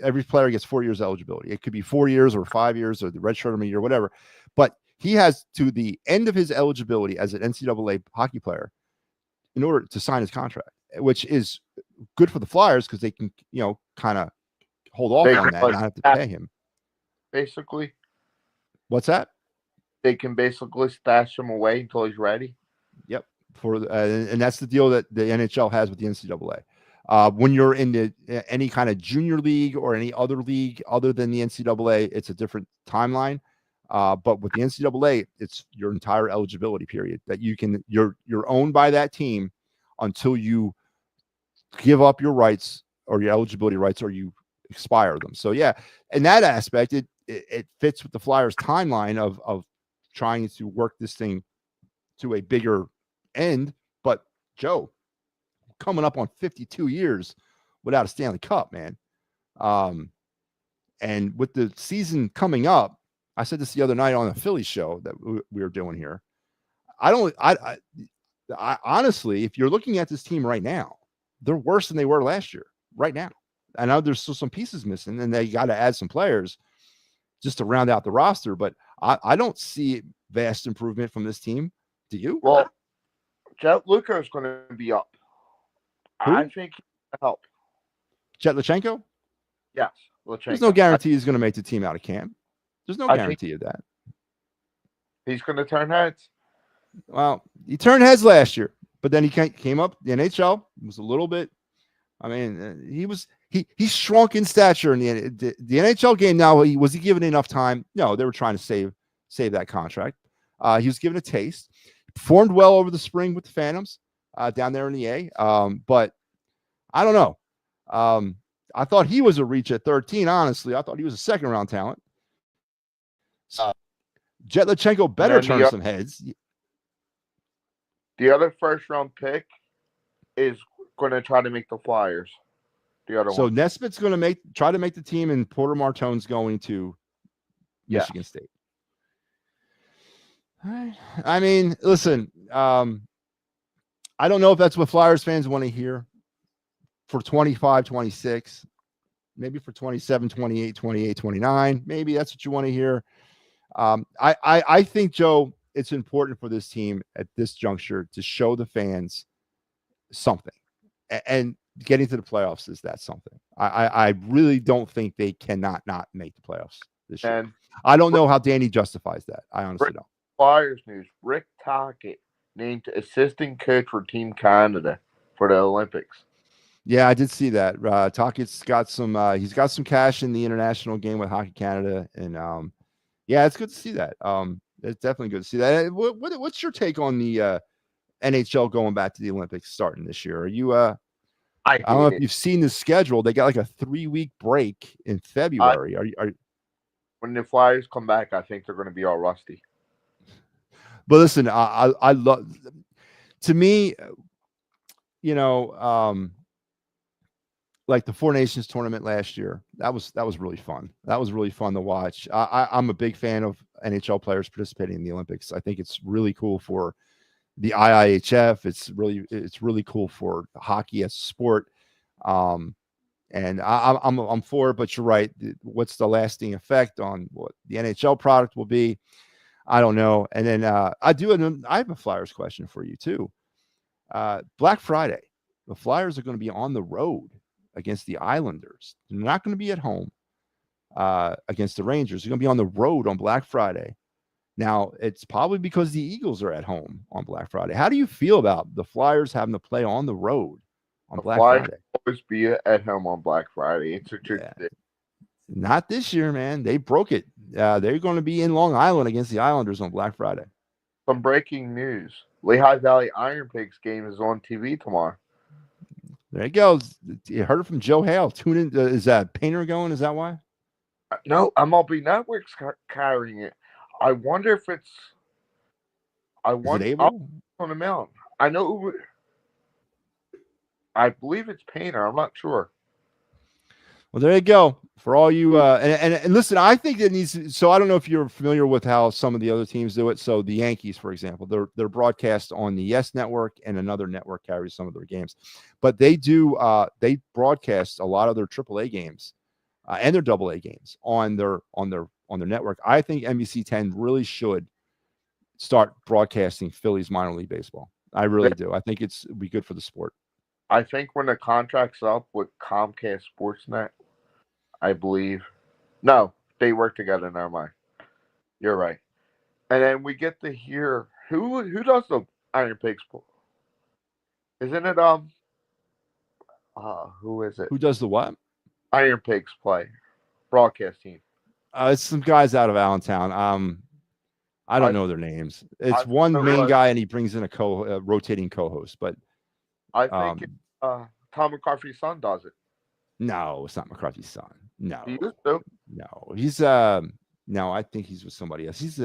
Speaker 2: Every player gets 4 years eligibility. It could be 4 years or 5 years or the redshirt of a year, whatever. But he has to the end of his eligibility as an NCAA hockey player in order to sign his contract, which is good for the Flyers because they can, kind of hold off on that and not have to pay him.
Speaker 3: Basically.
Speaker 2: What's that?
Speaker 3: They can basically stash him away until he's ready.
Speaker 2: Yep. And that's the deal that the NHL has with the NCAA. When you're in any kind of junior league or any other league other than the NCAA, it's a different timeline. But with the NCAA, it's your entire eligibility period that you're owned by that team until you give up your rights or your eligibility rights or you expire them. So yeah, in that aspect, it fits with the Flyers timeline of trying to work this thing to a bigger end. But Joe, coming up on 52 years without a Stanley Cup, man. And with the season coming up, I said this the other night on the Phillies show that we were doing here. I honestly, if you're looking at this team right now, they're worse than they were last year. Right now, I know there's still some pieces missing, and they got to add some players just to round out the roster. But I don't see vast improvement from this team. Do you?
Speaker 3: Well, Jet Luka is going to be up.
Speaker 2: Who?
Speaker 3: I think he can help.
Speaker 2: Jet Lachenko?
Speaker 3: Yes, Lachenko.
Speaker 2: There's no guarantee he's going to make the team out of camp. There's no guarantee of that.
Speaker 3: He's going to turn heads.
Speaker 2: Well, he turned heads last year, but then he came up. The NHL was a little bit. I mean, he shrunk in stature in the NHL game. Now, was he given enough time? No, they were trying to save that contract. He was given a taste. Performed well over the spring with the Phantoms down there in the A. But I don't know. I thought he was a reach at 13. Honestly, I thought he was a second round talent. Jet Lachenko better turn some heads.
Speaker 3: The other first round pick is going to try to make the Flyers. The other
Speaker 2: so
Speaker 3: one.
Speaker 2: Nesbitt's going to try to make the team, and Porter Martone's going to Michigan State. I mean, listen, I don't know if that's what Flyers fans want to hear for 25, 26, maybe for 27, 28, 28, 29. Maybe that's what you want to hear. I think, Joe, it's important for this team at this juncture to show the fans something, and getting to the playoffs is that something. I really don't think they cannot not make the playoffs this year.
Speaker 3: And
Speaker 2: I don't know how Danny justifies that. I honestly don't.
Speaker 3: Flyers news: Rick Tocchet named assistant coach for Team Canada for the Olympics.
Speaker 2: Yeah, I did see that. Tocchet's got some. He's got some cash in the international game with Hockey Canada, and yeah, it's good to see that. It's definitely good to see that. What's your take on the NHL going back to the Olympics starting this year? Are you? I don't know if you've seen the schedule. They got like a 3-week break in February. Are
Speaker 3: when the Flyers come back, I think they're going to be all rusty.
Speaker 2: But listen, I love. To me, you know, like the Four Nations tournament last year, that was really fun. That was really fun to watch. I'm a big fan of NHL players participating in the Olympics. I think it's really cool for the IIHF. It's really cool for hockey as a sport. And I'm for it, but you're right. What's the lasting effect on what the NHL product will be? I don't know. And then I have a Flyers question for you too. Black Friday, the Flyers are going to be on the road against the Islanders. They're not going to be at home against the Rangers. They're going to be on the road on Black Friday. Now, it's probably because the Eagles are at home on Black Friday. How do you feel about the Flyers having to play on the road on Black Friday?
Speaker 3: Always be at home on Black Friday. It's a tradition.
Speaker 2: Not this year, man. They broke it. They're going to be in Long Island against the Islanders on Black Friday.
Speaker 3: Some breaking news. Lehigh Valley Iron Pigs game is on TV tomorrow.
Speaker 2: There you go. You heard it from Joe Hale. Tune in. Is that Painter going? Is that why?
Speaker 3: No, MLB Network's carrying it. I wonder if it's.
Speaker 2: Is it able?
Speaker 3: On the mound. I know. I believe it's Painter. I'm not sure.
Speaker 2: Well, there you go. For all you and listen, I think it needs. So I don't know if you're familiar with how some of the other teams do it. So the Yankees, for example, they're broadcast on the Yes Network, and another network carries some of their games. But they do they broadcast a lot of their AAA games and their AA games on their network. I think NBC 10 really should start broadcasting Phillies minor league baseball. I really do. I think it'd be good for the sport.
Speaker 3: I think when the contract's up with Comcast Sportsnet, I believe. No, they work together. Never mind. You're right. And then we get to hear who does the Iron Pigs. Isn't it who is it?
Speaker 2: Who does the what?
Speaker 3: Iron Pigs play broadcast team.
Speaker 2: It's some guys out of Allentown. I don't know their names. It's one main guy, and he brings in a rotating co-host. But
Speaker 3: I think Tom McCarthy's son does it.
Speaker 2: No, it's not McCarthy's son. No,
Speaker 3: he used to.
Speaker 2: No, he's no, I think he's with somebody else. He's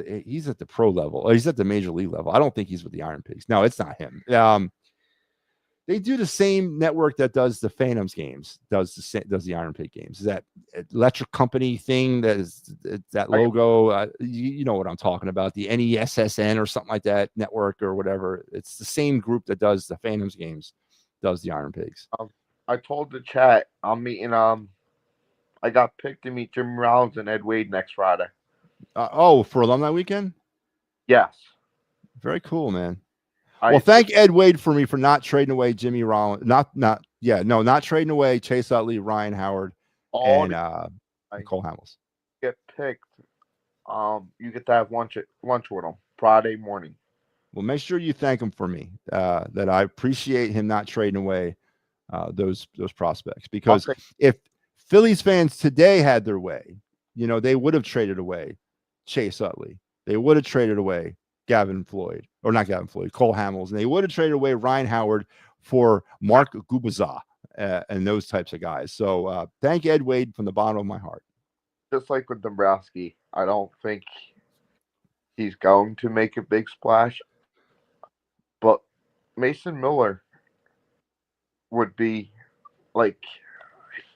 Speaker 2: at the pro level. Or he's at the major league level. I don't think he's with the Iron Pigs. No, it's not him. They do the same network that does the Phantoms games, does the Iron Pig games. Is that electric company thing that is that logo? You know what I'm talking about, the NESSN or something like that network or whatever. It's the same group that does the Phantoms games, does the Iron Pigs.
Speaker 3: I told the chat I'm meeting. I got picked to meet Jim Rollins and Ed Wade next Friday.
Speaker 2: For Alumni Weekend?
Speaker 3: Yes.
Speaker 2: Very cool, man. Well, thank Ed Wade for not trading away Jimmy Rollins. Not trading away Chase Utley, Ryan Howard, and Cole Hamels.
Speaker 3: Get picked. You get to have lunch with him Friday morning.
Speaker 2: Well, make sure you thank him for me. That I appreciate him not trading away those prospects, because if Phillies fans today had their way, they would have traded away Chase Utley. They would have traded away Cole Hamels, and they would have traded away Ryan Howard for Mark Gubaza and those types of guys. So thank Ed Wade from the bottom of my heart.
Speaker 3: Just like with Dombrowski, I don't think he's going to make a big splash, but Mason Miller would be like,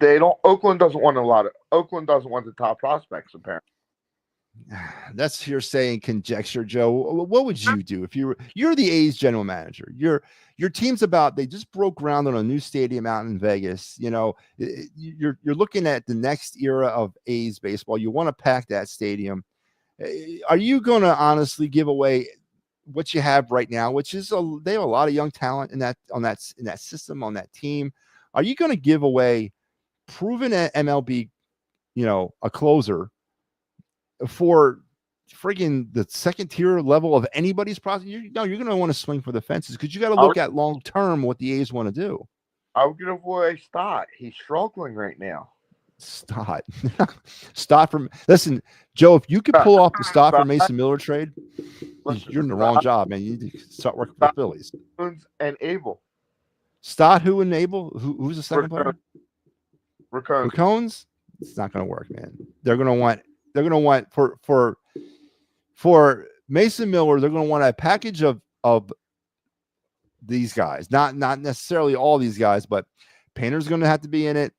Speaker 3: Oakland doesn't want the top prospects, apparently.
Speaker 2: That's hearsay and conjecture, Joe. What would you do if you're the A's general manager? Your team's they just broke ground on a new stadium out in Vegas. You're looking at the next era of A's baseball. You want to pack that stadium. Are you going to honestly give away what you have right now, which is they have a lot of young talent in that system, on that team? Are you going to give away proven MLB, a closer for friggin' the second tier level of anybody's process? You're going to want to swing for the fences, because you got to look at long term what the A's want to do.
Speaker 3: I would give away Stott. He's struggling right now.
Speaker 2: Stott from listen, Joe. If you could pull off the Stott for Mason Miller trade, you're in the wrong job, man. You need to start working for the Phillies.
Speaker 3: And Abel. Stott,
Speaker 2: who, and Abel? Who's the second player? Racones. It's not going to work, man. They're going to want for Mason Miller, they're going to want a package of these guys, not necessarily all these guys, but Painter's going to have to be in it,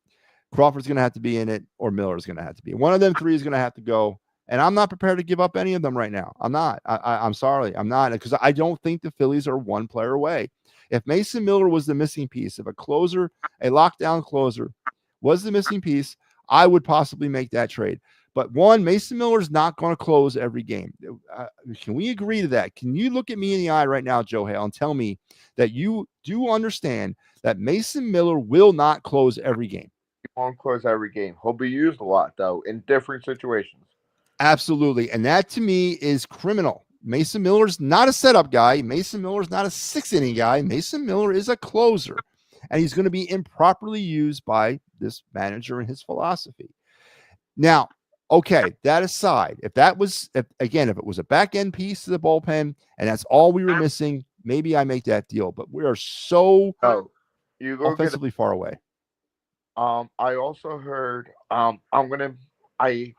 Speaker 2: Crawford's going to have to be in it, or Miller's going to have to be. One of them three is going to have to go, and I'm not prepared to give up any of them right now. I'm not. I'm sorry, I'm not, because I don't think the Phillies are one player away. If Mason Miller was the missing piece, if a lockdown closer was the missing piece, I would possibly make that trade. But Mason Miller's not going to close every game. Can we agree to that? Can you look at me in the eye right now, Joe Hale, and tell me that you do understand that Mason Miller will not close every game?
Speaker 3: He won't close every game. He'll be used a lot, though, in different situations.
Speaker 2: Absolutely. And that, to me, is criminal. Mason Miller's not a setup guy. Mason Miller's not a six-inning guy. Mason Miller is a closer, and he's going to be improperly used by this manager and his philosophy. Now, okay, that aside, if it was a back-end piece to the bullpen and that's all we were missing, maybe I make that deal. But we are so offensively far away.
Speaker 3: I also heard, I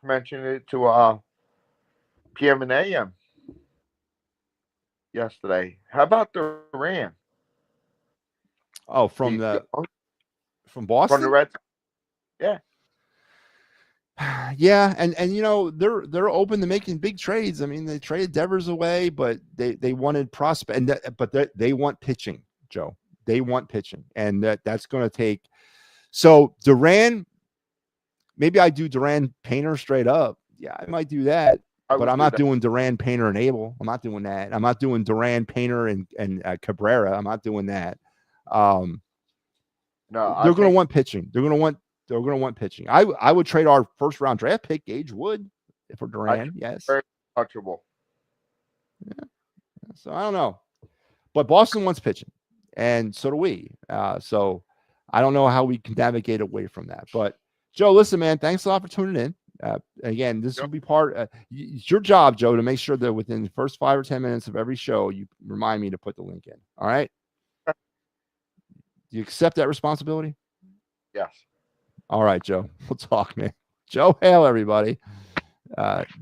Speaker 3: mentioned it to PM and AM yesterday. How about Duran?
Speaker 2: Oh, from Boston?
Speaker 3: From the Reds? Yeah.
Speaker 2: Yeah, and they're open to making big trades. I mean, they traded Devers away, but they wanted prospect, but they want pitching, Joe. They want pitching, and that's going to take. So Duran, maybe I do Duran Painter straight up. Yeah, I might do that, but I'm not doing Duran Painter and Abel. I'm not doing that. I'm not doing Duran Painter and Cabrera. I'm not doing that. No, they're going to want pitching. They're going to want pitching. I would trade our first round draft pick, Gage Wood, for Duran. Yes.
Speaker 3: Very touchable.
Speaker 2: Yeah. So I don't know. But Boston wants pitching, and so do we. So I don't know how we can navigate away from that. But Joe, listen, man, thanks a lot for tuning in. Again, this will be it's your job, Joe, to make sure that within the first 5 or 10 minutes of every show, you remind me to put the link in. All right. Do you accept that responsibility?
Speaker 3: Yes.
Speaker 2: All right, Joe. We'll talk, man. Joe Hale, everybody,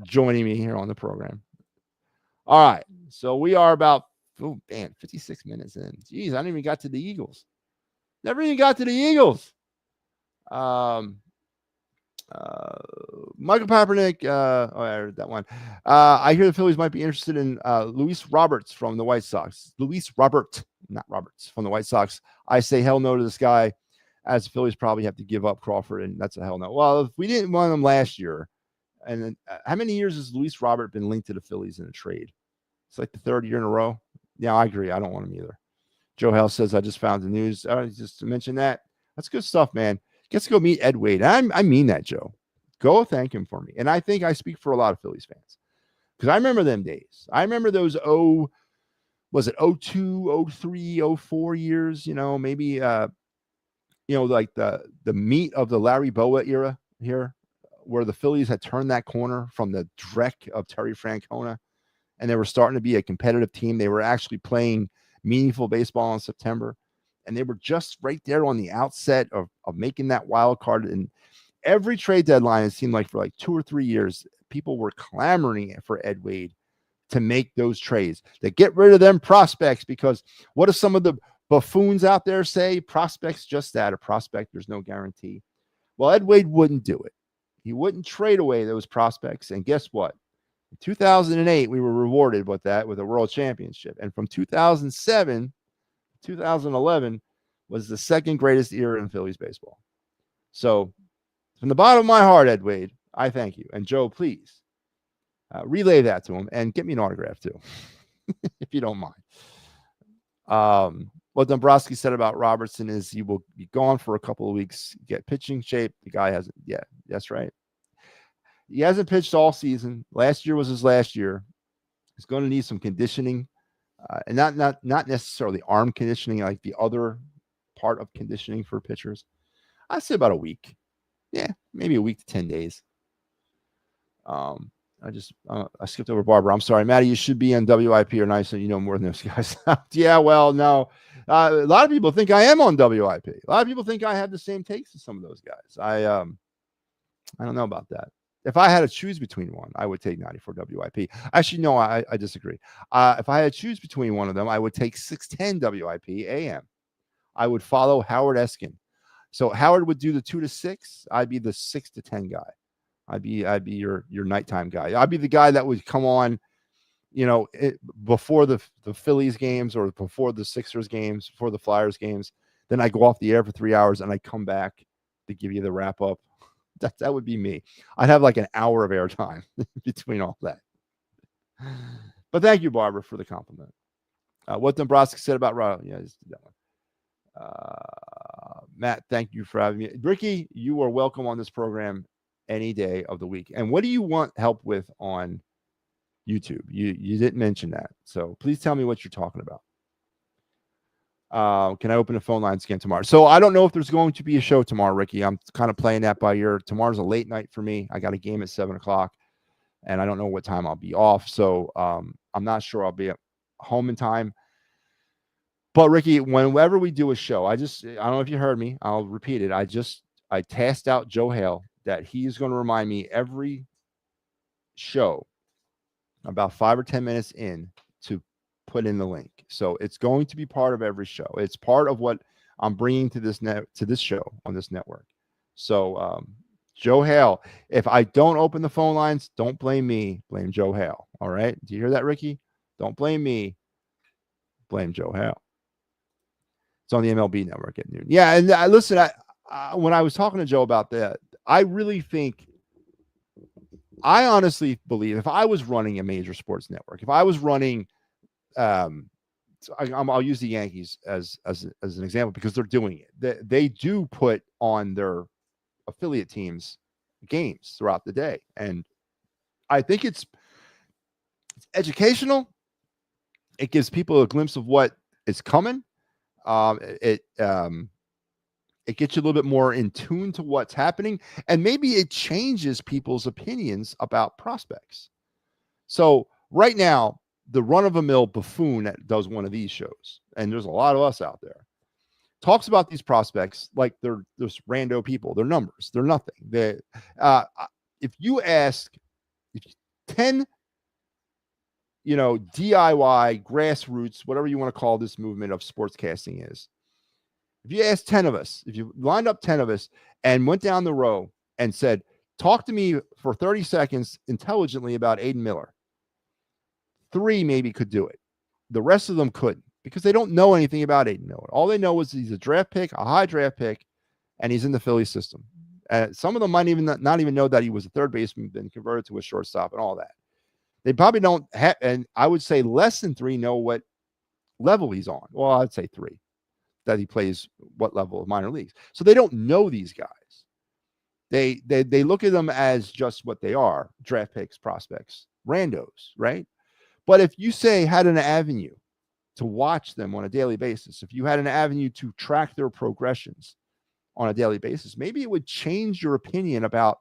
Speaker 2: joining me here on the program. All right. So we are about 56 minutes in. Jeez, I didn't even got to the Eagles. Never even got to the Eagles. Michael Kaepernick. I heard that one. I hear the Phillies might be interested in Luis Roberts from the White Sox. Luis Robert, not Roberts, from the White Sox. I say hell no to this guy, as the Phillies probably have to give up Crawford, and that's a hell no. Well, if we didn't want him last year, and then, how many years has Luis Robert been linked to the Phillies in a trade? It's like the third year in a row. Yeah, I agree. I don't want him either. Joe Hale says, I just found the news. Just to mention that. That's good stuff, man. Gets to go meet Ed Wade. I mean that, Joe. Go thank him for me. And I think I speak for a lot of Phillies fans, because I remember them days. I remember those, was it 02, 03, 04 years, maybe, like the meat of the Larry Boa era here, where the Phillies had turned that corner from the dreck of Terry Francona, and they were starting to be a competitive team. They were actually playing meaningful baseball in September, and they were just right there on the outset of making that wild card. And every trade deadline, it seemed like for like 2 or 3 years, people were clamoring for Ed Wade to make those trades, to get rid of them prospects, because what do some of the buffoons out there say? Prospects just that, a prospect, there's no guarantee. Well, Ed Wade wouldn't do it. He wouldn't trade away those prospects. And guess what? In 2008, we were rewarded with that, with a world championship. And from 2007, 2011 was the second greatest era in Phillies baseball. So from the bottom of my heart, Ed Wade, I thank you. And Joe, please relay that to him and get me an autograph too, if you don't mind. What Dombrowski said about Robertson is he will be gone for a couple of weeks, get pitching shape. The guy hasn't. Yeah, that's right. He hasn't pitched all season. Last year was his last year. He's going to need some conditioning, and not necessarily arm conditioning, like the other part of conditioning for pitchers. I'd say about a week. Yeah, maybe a week to 10 days. I skipped over Barbara. I'm sorry, Matty. You should be on WIP or nice, and you know more than those guys. Yeah, well, no. A lot of people think I am on WIP. A lot of people think I have the same takes as some of those guys. I don't know about that. If I had to choose between one, I would take 94 WIP. Actually, no, I disagree. If I had to choose between one of them, I would take 610 WIP AM. I would follow Howard Eskin. So Howard would do the 2 to 6. I'd be the 6 to 10 guy. I'd be your nighttime guy. I'd be the guy that would come on, before the Phillies games or before the Sixers games, before the Flyers games. Then I go off the air for 3 hours and I come back to give you the wrap up. That would be me. I'd have like an hour of airtime between all that. But thank you, Barbara, for the compliment. What Dombrowski said about Riley. Yeah, I just did that one. Matt, thank you for having me. Ricky, you are welcome on this program any day of the week. And what do you want help with on YouTube? You didn't mention that. So please tell me what you're talking about. Can I open the phone lines again tomorrow? So I don't know if there's going to be a show tomorrow, Ricky. I'm kind of playing that by ear. Tomorrow's a late night for me. I got a game at 7:00, and I don't know what time I'll be off. So I'm not sure I'll be at home in time. But Ricky, whenever we do a show, I don't know if you heard me. I'll repeat it. I tasked out Joe Hale that he's going to remind me every show about 5 or 10 minutes in to put in the link. So it's going to be part of every show. It's part of what I'm bringing to this show on this network. So Joe Hale, if I don't open the phone lines, don't blame me. Blame Joe Hale. All right. Do you hear that, Ricky? Don't blame me. Blame Joe Hale. It's on the MLB network at noon. Yeah. And listen, when I was talking to Joe about that, I honestly believe if I was running a major sports network, if I was running, I'll use the Yankees as an example because they're doing it. They do put on their affiliate teams games throughout the day, and I think it's educational. It gives people a glimpse of what is coming. It gets you a little bit more in tune to what's happening, and maybe it changes people's opinions about prospects. So right now, the run-of-the-mill buffoon that does one of these shows, and there's a lot of us out there, talks about these prospects like they're just rando people. They're numbers. They're nothing. If you ask 10, DIY, grassroots, whatever you want to call this movement of sportscasting is, If you asked 10 of us, if you lined up 10 of us and went down the row and said, talk to me for 30 seconds intelligently about Aiden Miller, 3 maybe could do it. The rest of them couldn't because they don't know anything about Aiden Miller. All they know is he's a draft pick, a high draft pick, and he's in the Phillies system. Some of them might even not even know that he was a third baseman, then converted to a shortstop and all that. They probably don't have, and I would say less than 3 know what level he's on. Well, I'd say 3, that he plays what level of minor leagues. So they don't know these guys. They look at them as just what they are, draft picks, prospects, randos, right? But if you had an avenue to watch them on a daily basis, if you had an avenue to track their progressions on a daily basis, maybe it would change your opinion about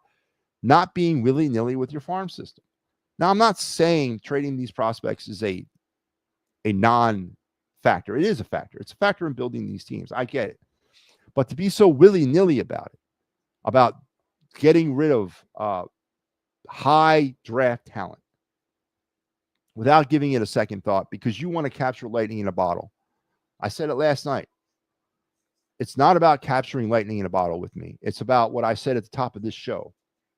Speaker 2: not being willy-nilly with your farm system. Now, I'm not saying trading these prospects is a non-factor. It is a factor. It's a factor in building these teams. I get it. But to be so willy-nilly about it, about getting rid of high draft talent without giving it a second thought because you want to capture lightning in a bottle. I said it last night. It's not about capturing lightning in a bottle with me. It's about what I said at the top of this show,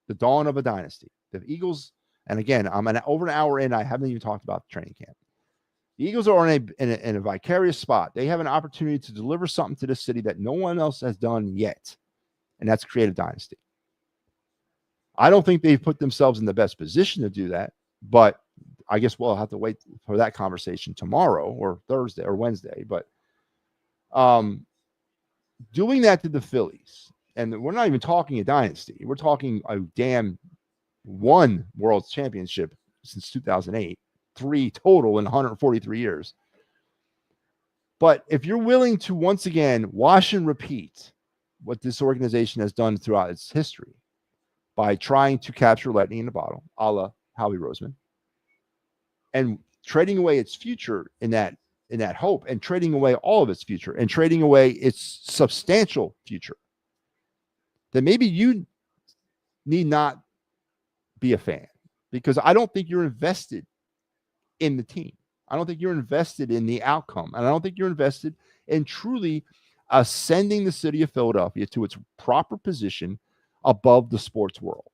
Speaker 2: the dawn of a dynasty. The Eagles, and again, I'm over an hour in. I haven't even talked about the training camp. The Eagles are in a vicarious spot. They have an opportunity to deliver something to the city that no one else has done yet, and that's create a dynasty. I don't think they've put themselves in the best position to do that, but I guess we'll have to wait for that conversation tomorrow or Thursday or Wednesday. But doing that to the Phillies, and we're not even talking a dynasty. We're talking a damn 1 World Championship since 2008, 3 total in 143 years. But if you're willing to once again wash and repeat what this organization has done throughout its history by trying to capture lightning in the bottle, a la Howie Roseman, and trading away its future in that hope, and trading away all of its future, and trading away its substantial future, then maybe you need not be a fan, because I don't think you're invested in the team. I don't think you're invested in the outcome, and I don't think you're invested in truly ascending the city of Philadelphia to its proper position above the sports world.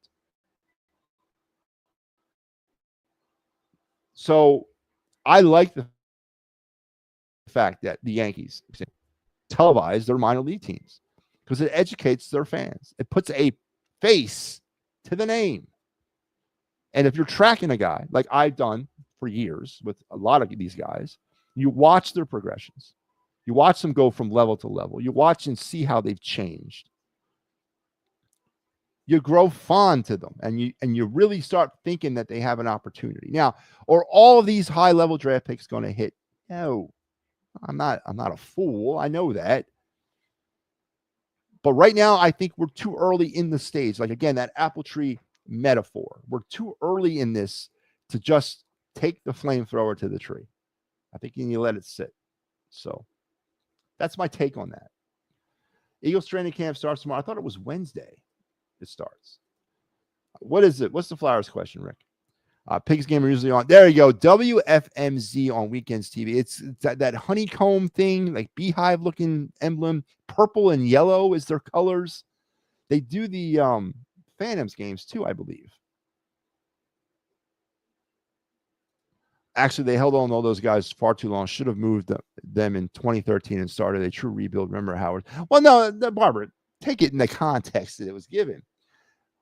Speaker 2: So I like the fact that the Yankees televise their minor league teams because it educates their fans. It puts a face to the name. And if you're tracking a guy like I've done for years with a lot of these guys, you watch their progressions. You watch them go from level to level. You watch and see how they've changed. You grow fond to them, and you really start thinking that they have an opportunity. Now, are all of these high-level draft picks going to hit? No, I'm not a fool. I know that. But right now, I think we're too early in the stage. Like, again, that apple tree metaphor. We're too early in this to just take the flamethrower to the tree. I think you need to let it sit. So that's my take on that. Eagles training camp starts tomorrow. I thought it was Wednesday. It starts. What is it? What's the Flowers question, Rick? Pigs game are usually on. There you go. WFMZ on Weekends TV. It's that honeycomb thing, like beehive looking emblem. Purple and yellow is their colors. They do the Phantoms games too, I believe. Actually, they held on to all those guys far too long. Should have moved them in 2013 and started a true rebuild. Remember Howard? Well, no, Barbara, take it in the context that it was given.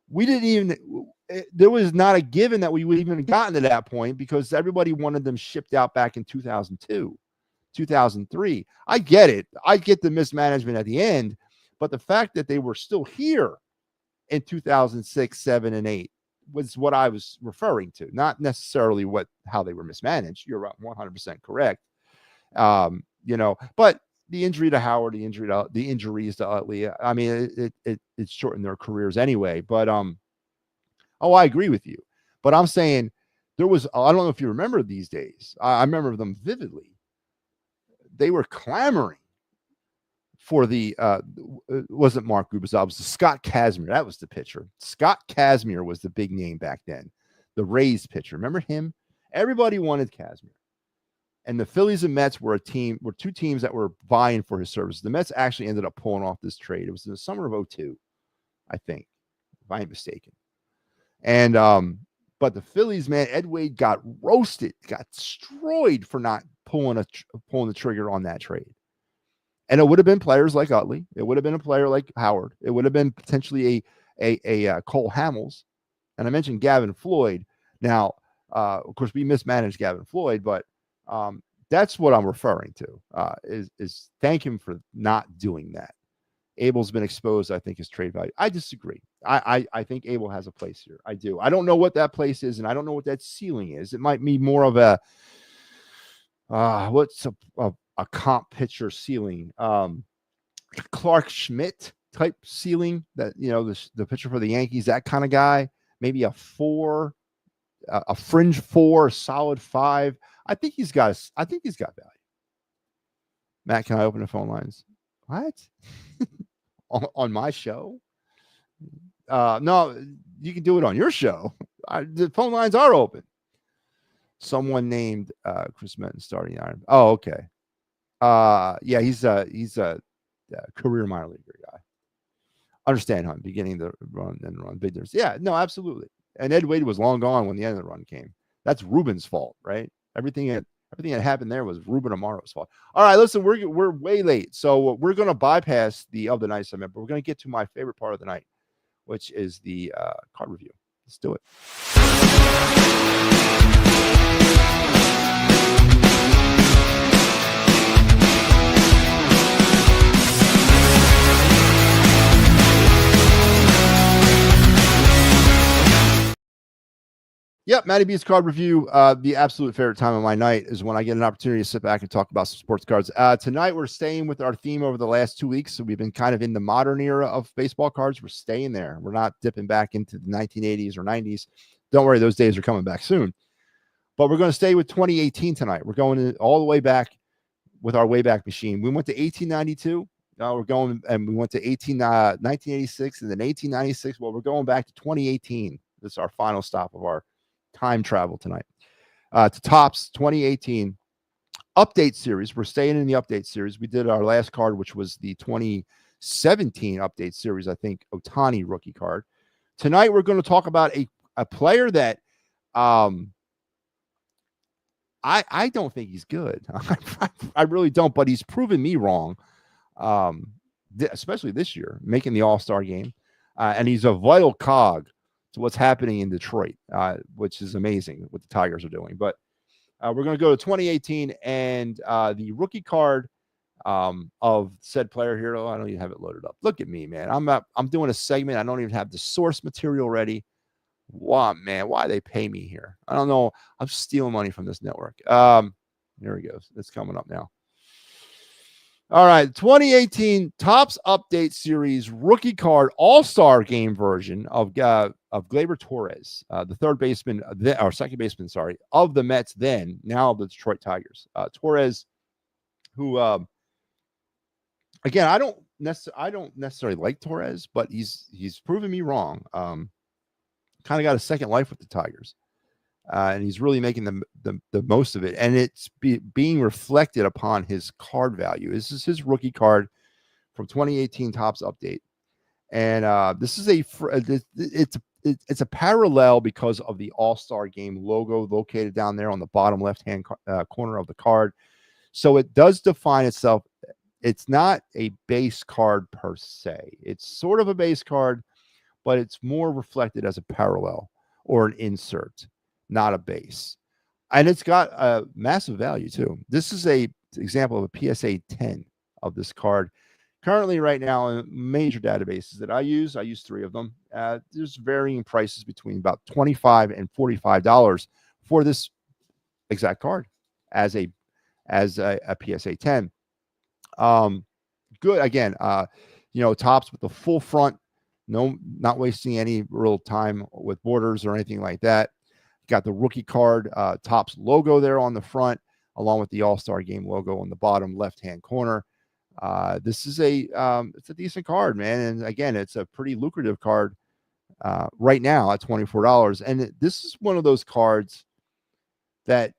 Speaker 2: We didn't even, there was not a given that we would even have gotten to that point because everybody wanted them shipped out back in 2002, 2003. I get it. I get the mismanagement at the end, but the fact that they were still here in 2006, 7, and 8 was what I was referring to, not necessarily how they were mismanaged. You're 100% correct. But the injury to Howard, the injuries to Utley, I mean, it shortened their careers anyway. But I agree with you. But I'm saying there was, I don't know if you remember these days. I remember them vividly. They were clamoring for the it wasn't Mark Gubicza, it was Scott Kazmir. That was the pitcher. Scott Kazmir was the big name back then. The Rays pitcher. Remember him? Everybody wanted Kazmir. And the Phillies and Mets were two teams that were vying for his services. The Mets actually ended up pulling off this trade. It was in the summer of 2002, I think, if I ain't mistaken. And but the Phillies, man, Ed Wade got roasted, got destroyed for not pulling the trigger on that trade. And it would have been players like Utley. It would have been a player like Howard. It would have been potentially a Cole Hamels. And I mentioned Gavin Floyd. Now, of course, we mismanaged Gavin Floyd, but that's what I'm referring to. Is thank him for not doing that. Abel's been exposed, I think, his trade value. I disagree. I think Abel has a place here. I do. I don't know what that place is, and I don't know what that ceiling is. It might be more of a what's a comp pitcher ceiling, Clark Schmidt type ceiling, that, you know, the pitcher for the Yankees, that kind of guy. Maybe a 4, a fringe 4, a solid 5. I think he's got value. Matt, can I open the phone lines? What? on my show? No, you can do it on your show. The phone lines are open. Someone named Chris Menton starting iron. Oh, okay. Yeah, he's a career minor leaguer guy. Understand, Hunt, beginning the run and run big difference. Yeah, no, absolutely. And Ed Wade was long gone when the end of the run came. That's Ruben's fault, right? Everything that happened there was Ruben Amaro's fault. All right, listen, we're way late, so we're going to bypass the of the night segment, but we're going to get to my favorite part of the night, which is the card review. Let's do it. Yep, MattyB's card review. The absolute favorite time of my night is when I get an opportunity to sit back and talk about some sports cards. Tonight, we're staying with our theme over the last 2 weeks. So we've been kind of in the modern era of baseball cards. We're staying there. We're not dipping back into the 1980s or 90s. Don't worry, those days are coming back soon. But we're going to stay with 2018 tonight. We're going all the way back with our Wayback Machine. We went to 1892. We're going, and we went to 1986 and then 1896. Well, we're going back to 2018. This is our final stop of our time travel tonight to Topps 2018 update series. We're staying in the update series. We did our last card, which was the 2017 update series, I think, Ohtani rookie card. Tonight we're going to talk about a player that I don't think he's good. I really don't, but he's proven me wrong, especially this year, making the All-Star game, and he's a vital cog to what's happening in Detroit, which is amazing what the Tigers are doing. But we're going to go to 2018 and the rookie card of said player here. Oh, I don't even have it loaded up. Look at me, man. I'm doing a segment. I don't even have the source material ready. Wow, man, why they pay me here? I don't know. I'm stealing money from this network. Here he goes. It's coming up now. All right, 2018 Topps Update Series rookie card All-Star Game version of Gleyber Torres, the third baseman, or second baseman, sorry, of the Mets then, now of the Detroit Tigers. Torres, who, again, I don't necessarily like Torres, but he's proven me wrong. Kind of got a second life with the Tigers. And he's really making the most of it. And it's being reflected upon his card value. This is his rookie card from 2018 Topps Update. And this is it's a parallel because of the All-Star Game logo located down there on the bottom left-hand corner of the card. So it does define itself. It's not a base card per se. It's sort of a base card, but it's more reflected as a parallel or an insert, not a base. And it's got a massive value too. This is a example of a PSA 10 of this card. Currently right now in major databases that I use 3 of them. There's varying prices between about $25 and $45 for this exact card as a PSA 10. Good. Again, Topps with the full front, not wasting any real time with borders or anything like that. Got the rookie card, Topps logo there on the front, along with the All-Star Game logo on the bottom left-hand corner. This is it's a decent card, man. And again, it's a pretty lucrative card right now at $24. And this is one of those cards that,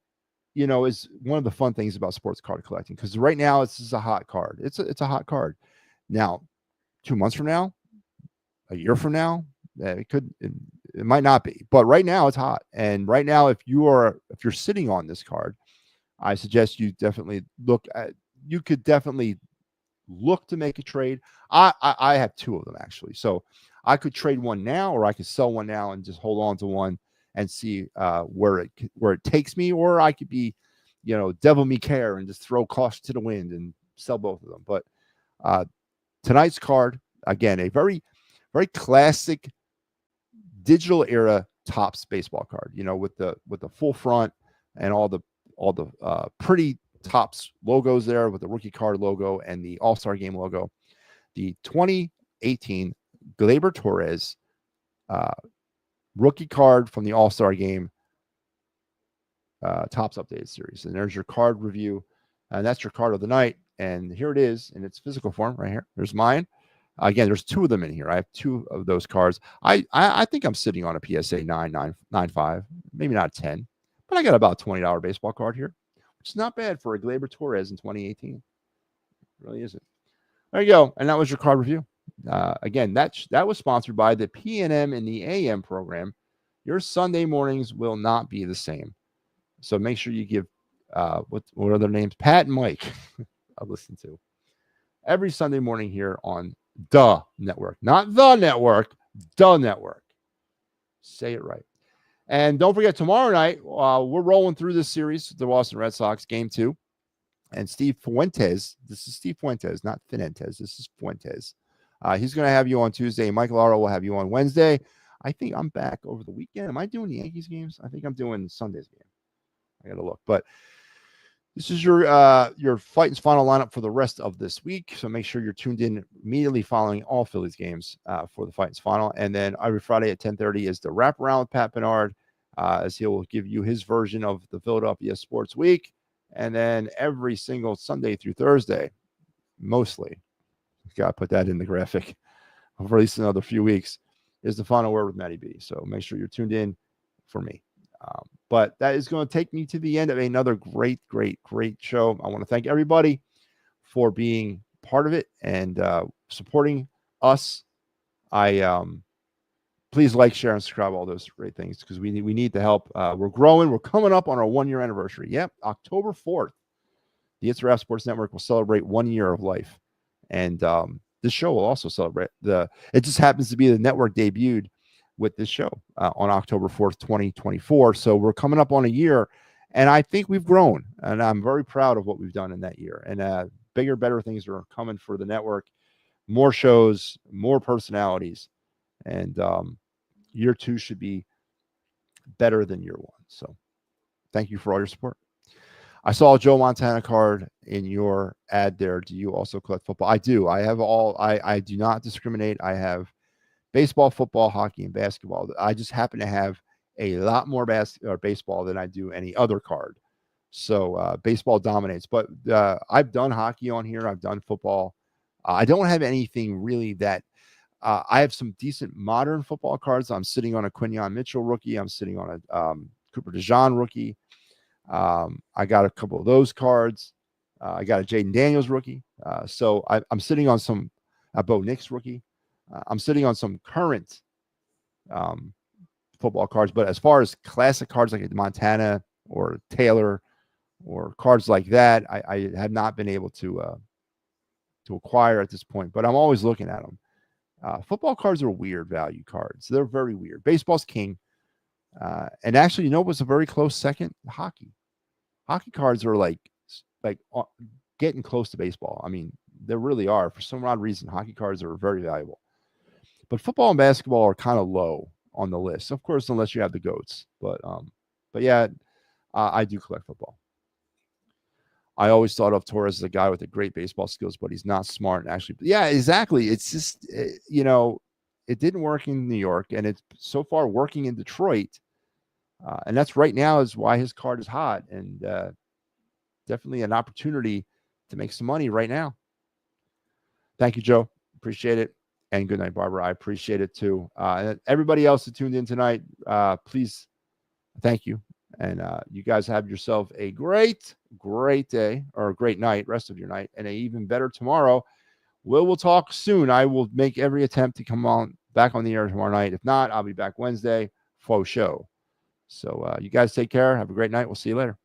Speaker 2: is one of the fun things about sports card collecting, because right now this is a hot card. It's a hot card. Now, 2 months from now, a year from now, it might not be, but right now it's hot. And right now, if you're sitting on this card, I suggest you definitely you could definitely look to make a trade. I have 2 of them actually, so I could trade one now, or I could sell one now and just hold on to one and see where it takes me, or I could be, devil me care and just throw caution to the wind and sell both of them. But tonight's card, again, a very, very classic digital era Topps baseball card, with the full front and all the pretty Topps logos there, with the rookie card logo and the All-Star Game logo. The 2018 Gleyber Torres rookie card from the All-Star Game Topps updated series. And there's your card review, and that's your card of the night. And here it is in its physical form right here. There's mine. Again, there's 2 of them in here. I have 2 of those cards. I think I'm sitting on a PSA 9.95, maybe not 10, but I got about a $20 baseball card here, which is not bad for a Gleyber Torres in 2018. It really isn't. There you go. And that was your card review. Again, that was sponsored by the PNM and the AM program. Your Sunday mornings will not be the same. So make sure you give what are their names? Pat and Mike. I'll listen to every Sunday morning here on the network, not the network, the network. Say it right. And don't forget, tomorrow night, we're rolling through this series, the Boston Red Sox, Game 2. And Steve Fuentes, this is Steve Fuentes, not Finentes. This is Fuentes. He's going to have you on Tuesday. Michael Aro will have you on Wednesday. I think I'm back over the weekend. Am I doing the Yankees games? I think I'm doing Sunday's game. I got to look. But this is your Fighting's final lineup for the rest of this week. So make sure you're tuned in immediately following all Phillies games for the Fighting's final. And then every Friday at 10:30 is the wraparound with Pat Bernard, as he will give you his version of the Philadelphia Sports Week. And then every single Sunday through Thursday, mostly, got to put that in the graphic, for at least another few weeks, is the final word with MattyB. So make sure you're tuned in for me. But that is going to take me to the end of another great, great, great show. I want to thank everybody for being part of it and supporting us. Please like, share, and subscribe, all those great things, because we need the help. We're growing. We're coming up on our 1-year anniversary. Yep, October 4th, the It's Rap Sports Network will celebrate 1 year of life. And this show will also celebrate. It just happens to be the network debuted with this show on October 4th, 2024. So we're coming up on a year, and I think we've grown, and I'm very proud of what we've done in that year. And bigger, better things are coming for the network, more shows, more personalities, and year 2 should be better than year 1. So thank you for all your support. I saw a Joe Montana card in your ad there. Do you also collect football? I do. I have all. I do not discriminate. I have baseball, football, hockey, and basketball. I just happen to have a lot more baseball than I do any other card. So baseball dominates. But I've done hockey on here. I've done football. I don't have anything really that. I have some decent modern football cards. I'm sitting on a Quinyon Mitchell rookie. I'm sitting on a Cooper DeJean rookie. I got a couple of those cards. I got a Jaden Daniels rookie. So I'm sitting on some Bo Nix rookie. I'm sitting on some current football cards. But as far as classic cards like Montana or Taylor or cards like that, I have not been able to acquire at this point. But I'm always looking at them. Football cards are weird value cards. They're very weird. Baseball's king. And actually, what's a very close second? Hockey. Hockey cards are like getting close to baseball. I mean, they really are. For some odd reason, hockey cards are very valuable. But football and basketball are kind of low on the list. Of course, unless you have the GOATs. But yeah, I do collect football. I always thought of Torres as a guy with a great baseball skills, but he's not smart. And actually, yeah, exactly. It's just, it didn't work in New York, and it's so far working in Detroit. And that's right now is why his card is hot, and definitely an opportunity to make some money right now. Thank you, Joe. Appreciate it. And good night, Barbara. I appreciate it too. And everybody else that tuned in tonight, please, thank you. And you guys have yourself a great day or a great night, rest of your night, and an even better tomorrow. We'll talk soon. I will make every attempt to come on back on the air tomorrow night. If not, I'll be back Wednesday for show. So you guys take care. Have a great night. We'll see you later.